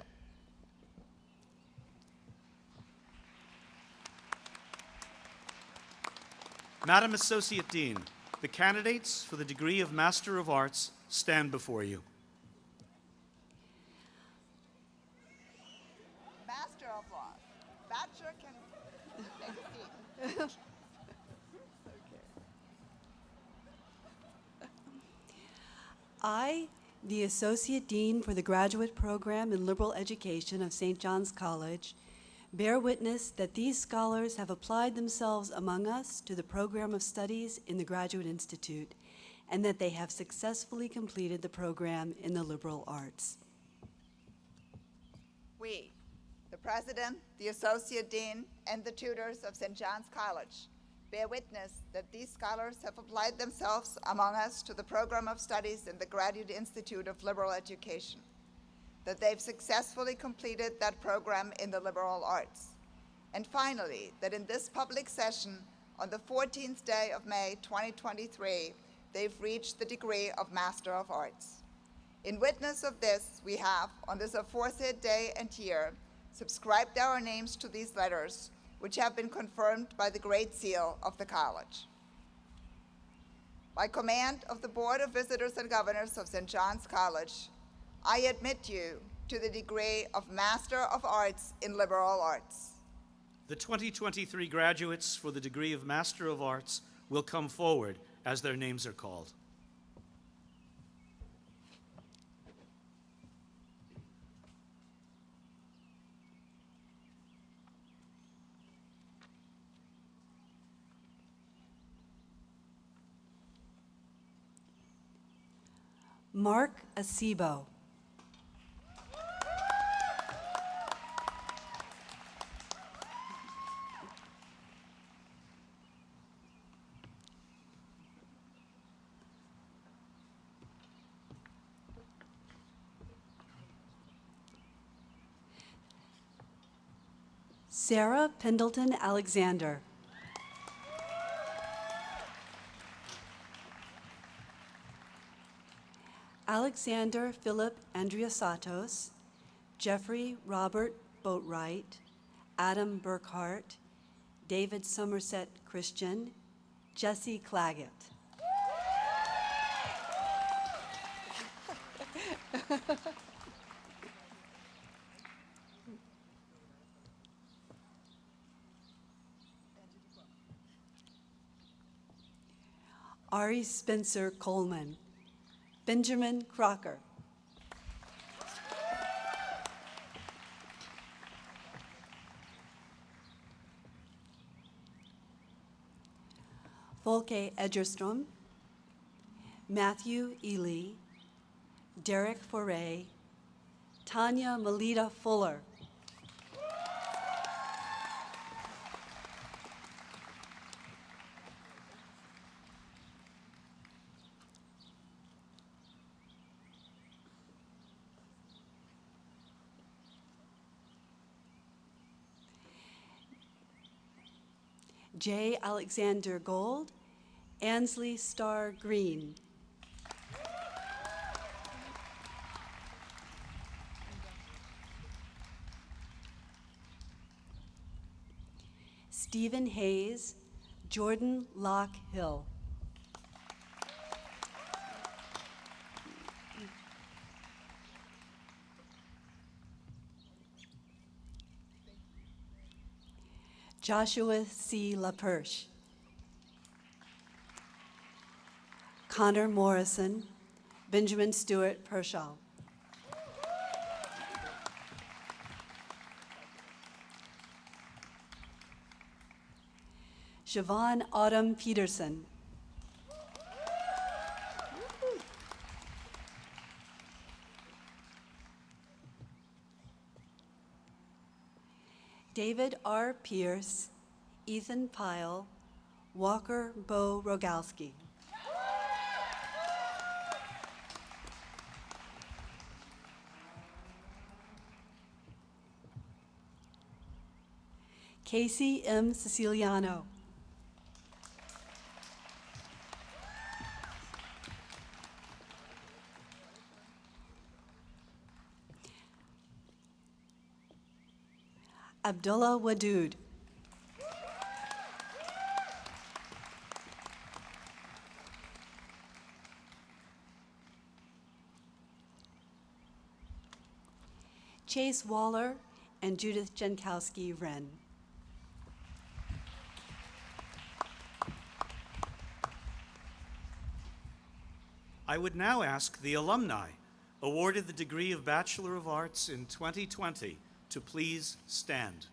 E: Madam Associate Dean, the candidates for the degree of Master of Arts stand before you.
B: Master of Laws. Bachelor can take a seat.
F: I, the Associate Dean for the Graduate Program in Liberal Education of St. John's College, bear witness that these scholars have applied themselves among us to the program of studies in the Graduate Institute, and that they have successfully completed the program in the liberal arts.
B: We, the President, the Associate Dean, and the tutors of St. John's College, bear witness that these scholars have applied themselves among us to the program of studies in the Graduate Institute of Liberal Education, that they've successfully completed that program in the liberal arts. And finally, that in this public session on the 14th day of May 2023, they've reached the degree of Master of Arts. In witness of this, we have, on this aforesaid day and year, subscribed our names to these letters, which have been confirmed by the Great Seal of the College. By command of the Board of Visitors and Governors of St. John's College, I admit you to the degree of Master of Arts in Liberal Arts.
E: The 2023 graduates for the degree of Master of Arts will come forward as their names are called.
F: Mark Acebo. Sarah Pendleton Alexander. Alexander Philip Andriasatos, Jeffrey Robert Boatwright, Adam Burkhart, David Somerset Christian, Jesse Claggett. Ari Spencer Coleman, Benjamin Crocker. Volke Edgerstrom, Matthew Ely, Derek Foray, Tanya Melita Fuller. J. Alexander Gold, Ansley Starr Green. Stephen Hayes, Jordan Locke Hill. Joshua C. LaPerche. Connor Morrison, Benjamin Stewart Pershaw. Siobhan Autumn Peterson. David R. Pierce, Ethan Pyle, Walker Bo Rogalski. Casey M. Siciliano. Abdullah Wadood. Chase Waller and Judith Jankowski-Wren.
E: I would now ask the alumni awarded the degree of Bachelor of Arts in 2020 to please stand.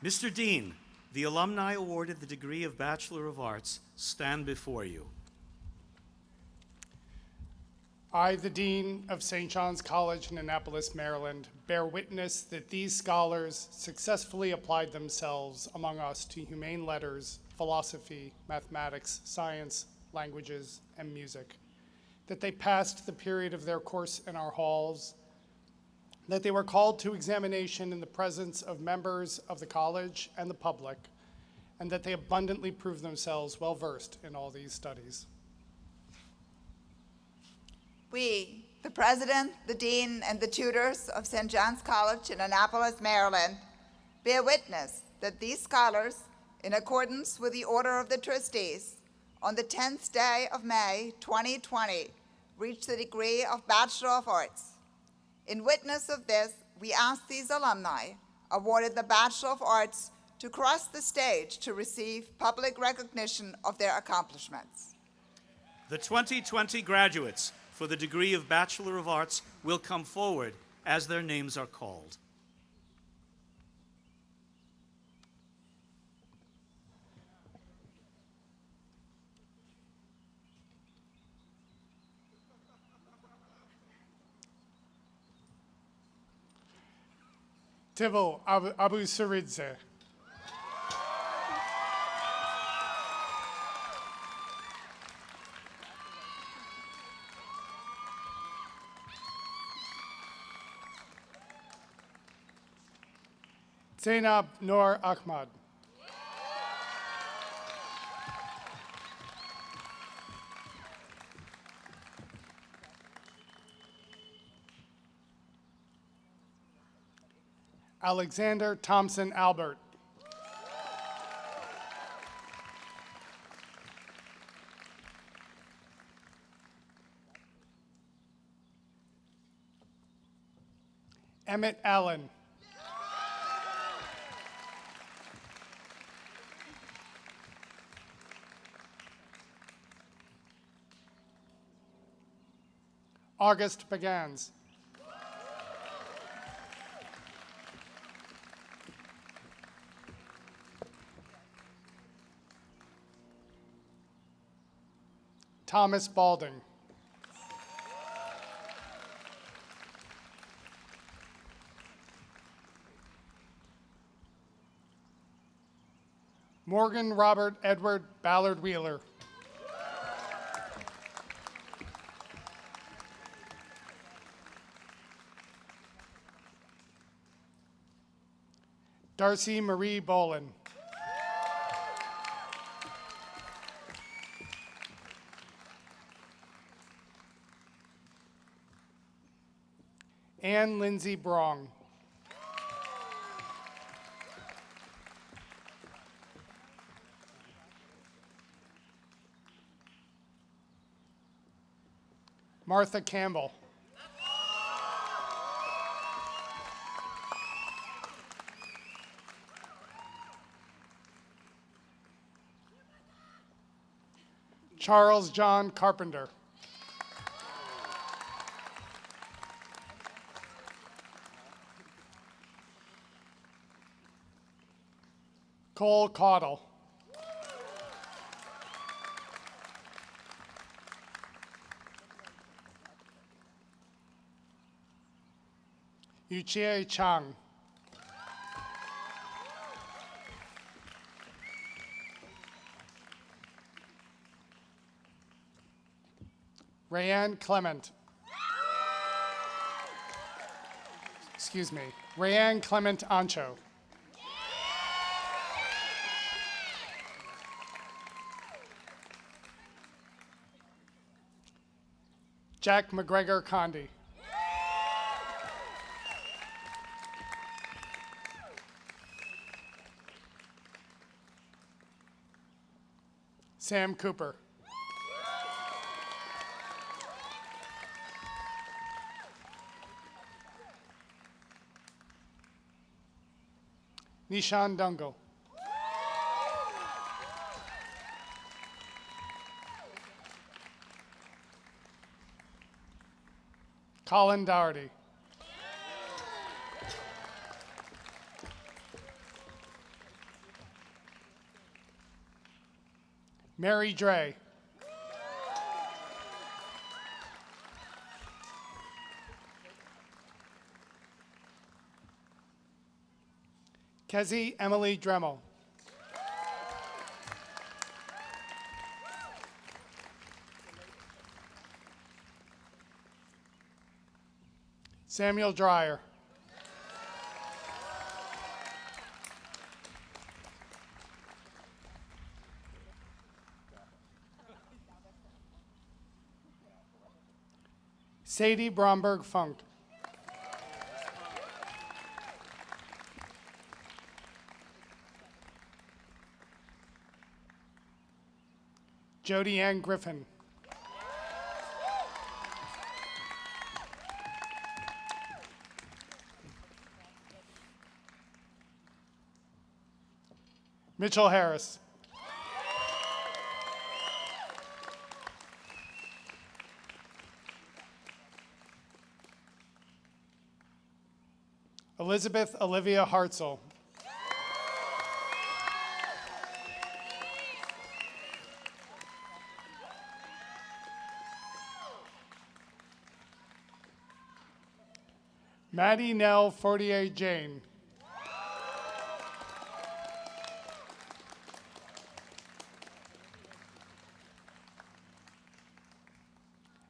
E: Mr. Dean, the alumni awarded the degree of Bachelor of Arts stand before you.
C: I, the Dean of St. John's College in Annapolis, Maryland, bear witness that these scholars successfully applied themselves among us to humane letters, philosophy, mathematics, science, languages, and music, that they passed the period of their course in our halls, that they were called to examination in the presence of members of the college and the public, and that they abundantly proved themselves well-versed in all these studies.
B: We, the president, the dean, and the tutors of St. John's College in Annapolis, Maryland, bear witness that these scholars, in accordance with the order of the trustees, on the 10th day of May 2020, reached the degree of Bachelor of Arts. In witness of this, we ask these alumni, awarded the Bachelor of Arts, to cross the stage to receive public recognition of their accomplishments.
E: The 2020 graduates for the degree of Bachelor of Arts will come forward as their names are called.
C: Tivil Abu Saridze. Zainab Noor Ahmad. Alexander Thompson Albert. Emmett Allen. August Begans. Thomas Balding. Morgan Robert Edward Ballard Wheeler. Darcy Marie Bolin. Ann Lindsay Brong. Martha Campbell. Charles John Carpenter. Cole Caudle. Yuchie Chang. Rayanne Clement. Excuse me. Rayanne Clement Ancho. Jack McGregor Condi. Sam Cooper. Nishan Dungal. Colin Dougherty. Mary Dre. Kezi Emily Dremel. Samuel Dreyer. Sadie Bromberg Funk. Jody Ann Griffin. Mitchell Harris. Elizabeth Olivia Hartzell. Maddie Nell Fortier Jane.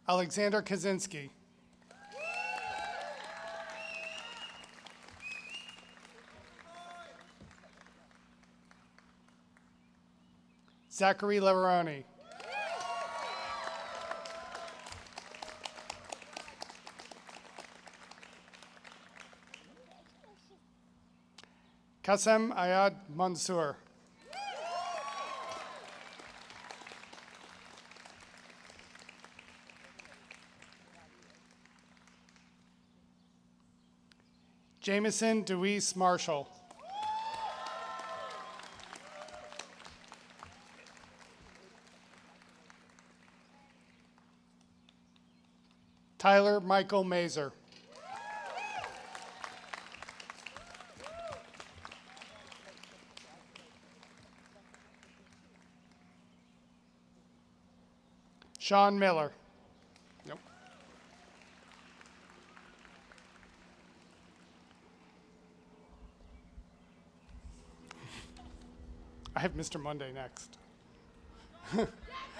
C: Alexander Kaczynski. Zachary Leveroni. Qasem Ayad Mansour. Jameson Deweese Marshall. Tyler Michael Mazer. Sean Miller. Nope. I have Mr. Monday next.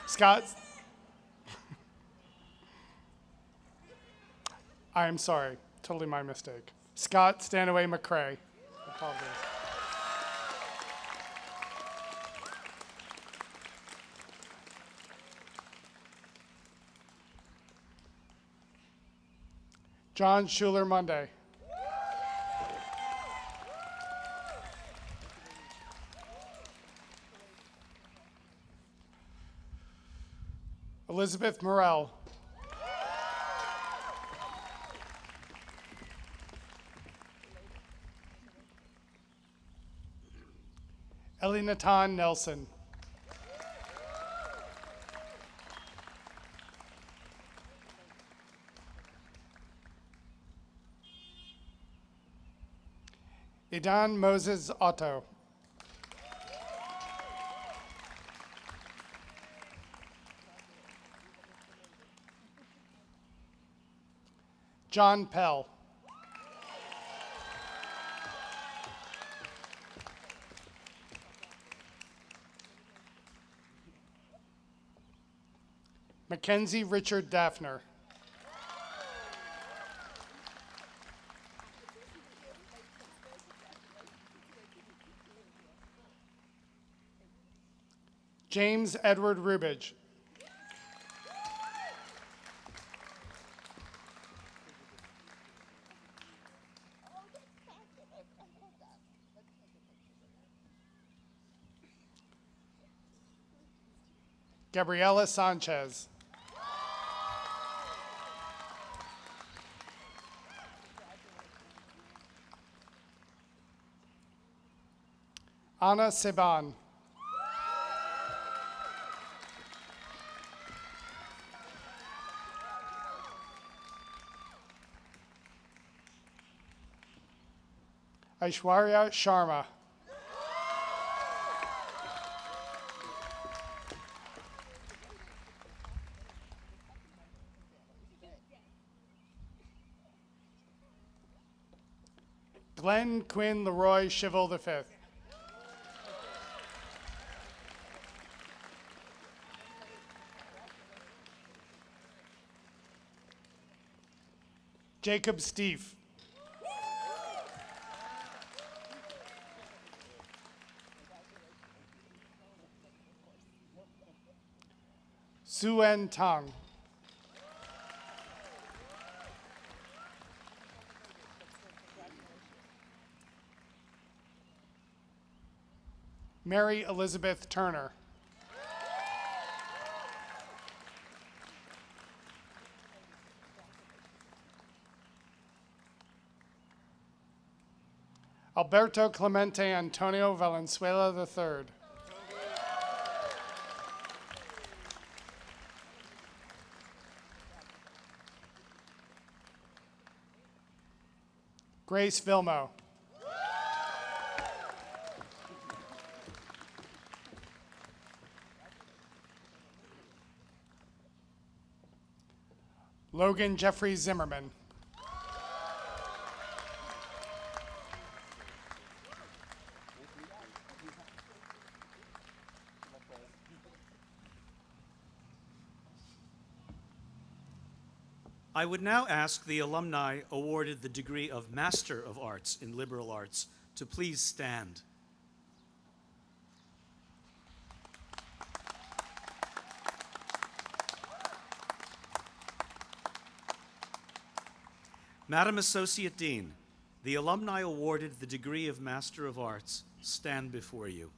C: Scott. I am sorry. Totally my mistake. Scott Stanaway McCrae. I apologize. John Schuler Monday. Elizabeth Morell. Ellie Natan Nelson. Idan Moses Otto. John Pell. Mackenzie Richard Daffner. James Edward Rubidge. Gabriela Sanchez. Anna Seban. Aishwarya Sharma. Glenn Quinn Leroy Shivel V. Jacob Steve. Suen Tang. Mary Elizabeth Turner. Alberto Clemente Antonio Valenzuela III. Grace Vilmo. Logan Jeffrey Zimmerman.
E: I would now ask the alumni awarded the degree of Master of Arts in Liberal Arts to please stand. Madam Associate Dean, the alumni awarded the degree of Master of Arts stand before you.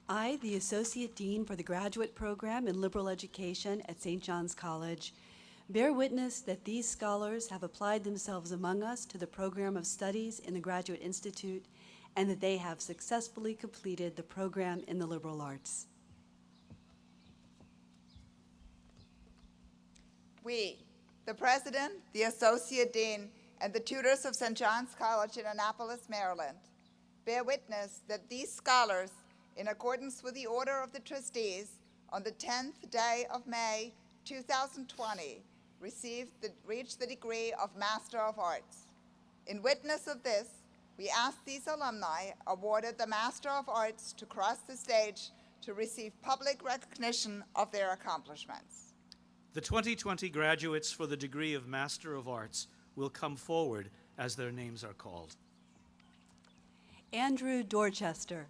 F: I, the Associate Dean for the Graduate Program in Liberal Education at St. John's College, bear witness that these scholars have applied themselves among us to the program of studies in the Graduate Institute and that they have successfully completed the program in the liberal arts.
B: We, the President, the Associate Dean, and the tutors of St. John's College in Annapolis, Maryland, bear witness that these scholars, in accordance with the order of the trustees, on the 10th day of May 2020, reached the degree of Master of Arts. In witness of this, we ask these alumni awarded the Master of Arts to cross the stage to receive public recognition of their accomplishments.
E: The 2020 graduates for the degree of Master of Arts will come forward as their names are called.
F: Andrew Dorchester.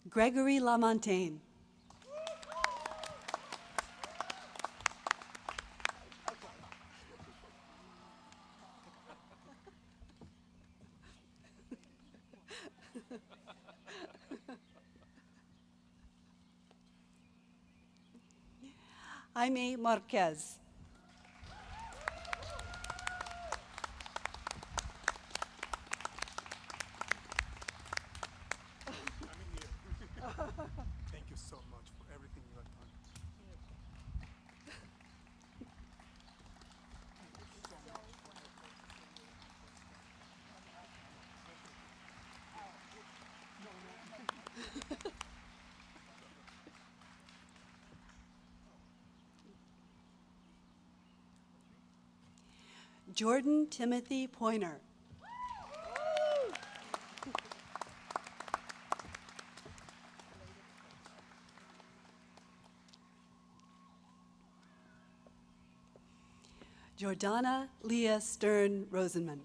F: Gregory Lamontagne. Jaime Marquez.
G: Thank you so much for everything you have done.
F: Jordan Timothy Pointer. Jordana Leah Stern Rosenman.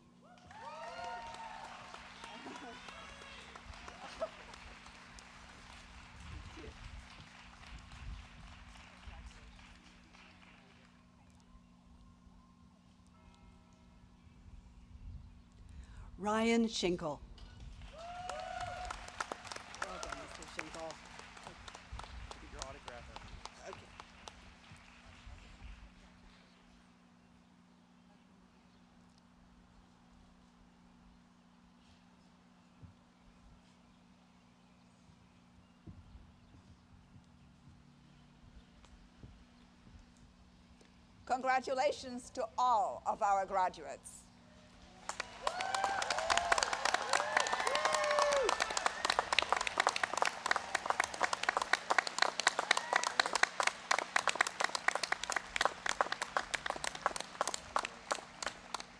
F: Ryan Schinkel. Well done, Mr. Schinkel.
G: Your autograph.
F: Okay.
B: Congratulations to all of our graduates.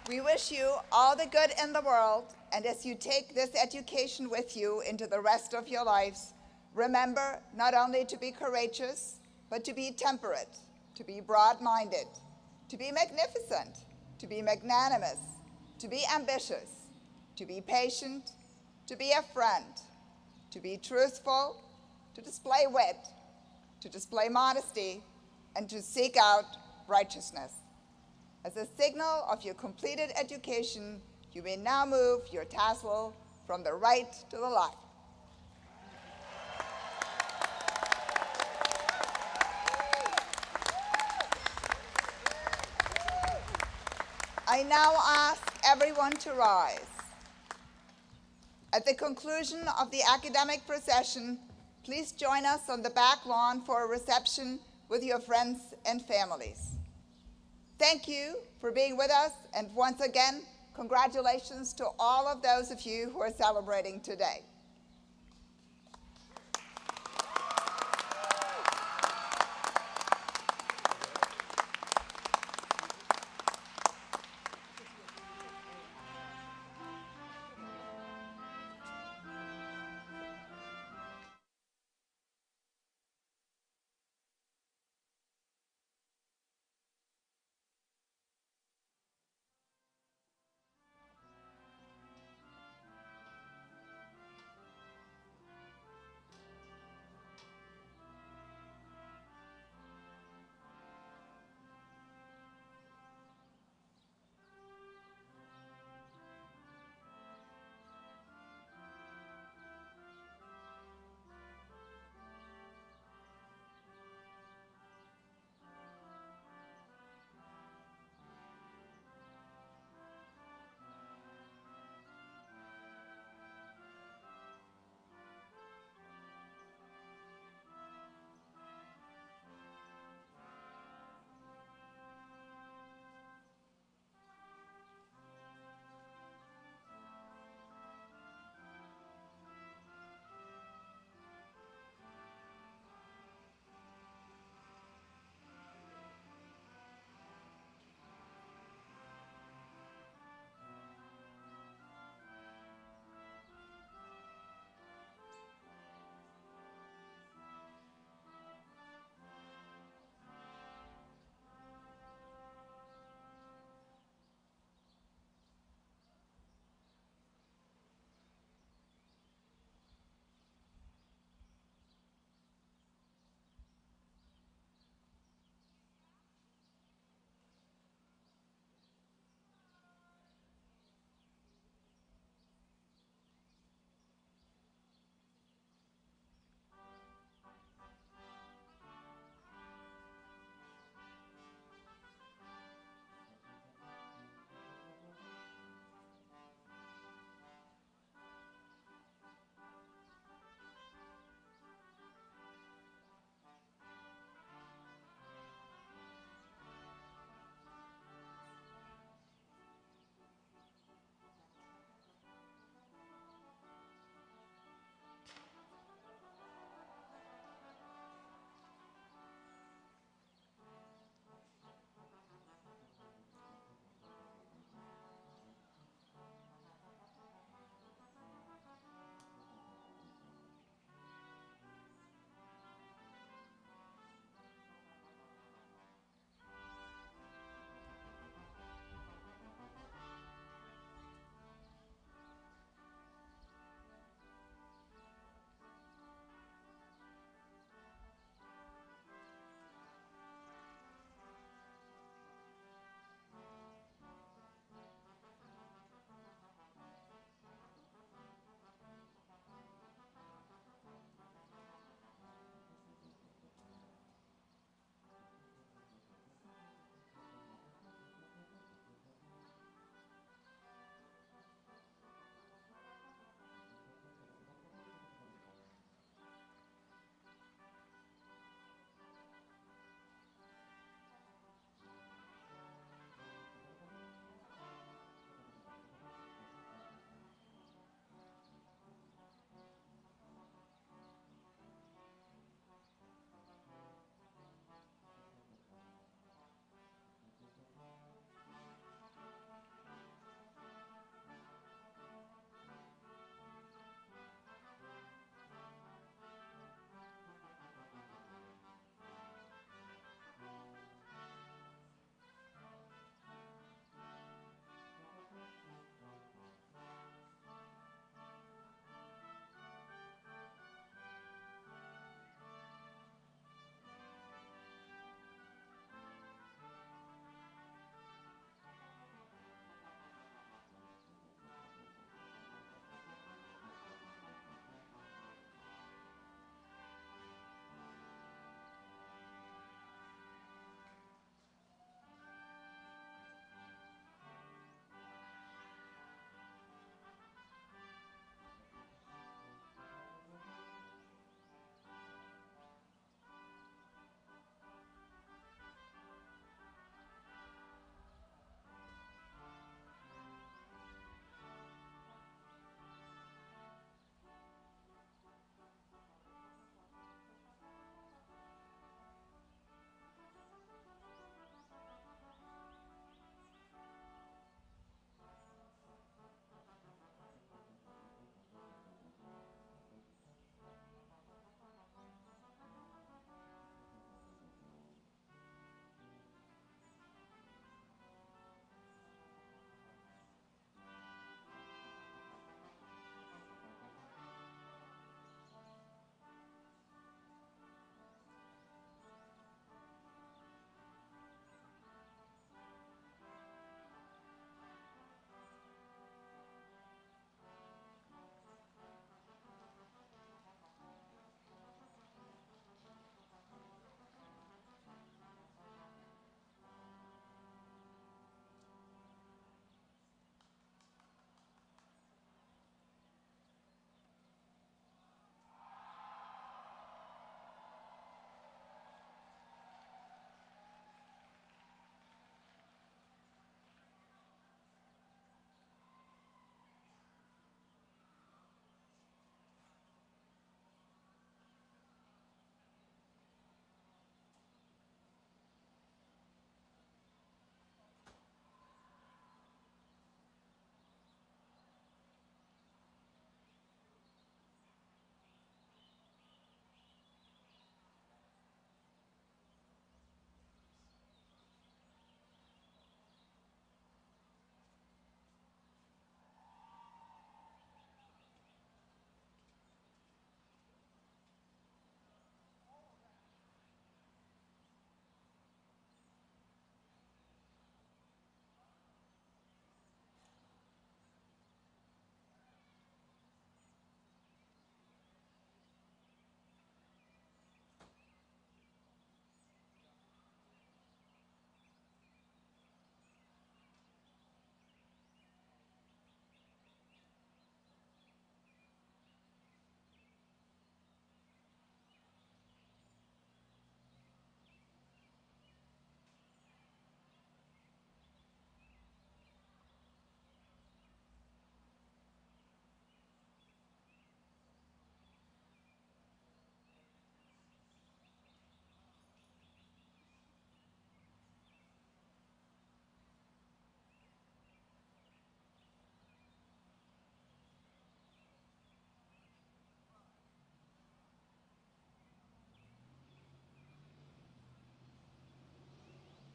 B: We wish you all the good in the world, and as you take this education with you into the rest of your lives, remember not only to be courageous, but to be temperate, to be broad-minded, to be magnificent, to be magnanimous, to be ambitious, to be patient, to be a friend, to be truthful, to display wit, to display modesty, and to seek out righteousness. As a signal of your completed education, you may now move your tassel from the right to the left. I now ask everyone to rise. At the conclusion of the academic procession, please join us on the back lawn for a reception with your friends and families. Thank you for being with us, and once again, congratulations to all of those of you who are celebrating today.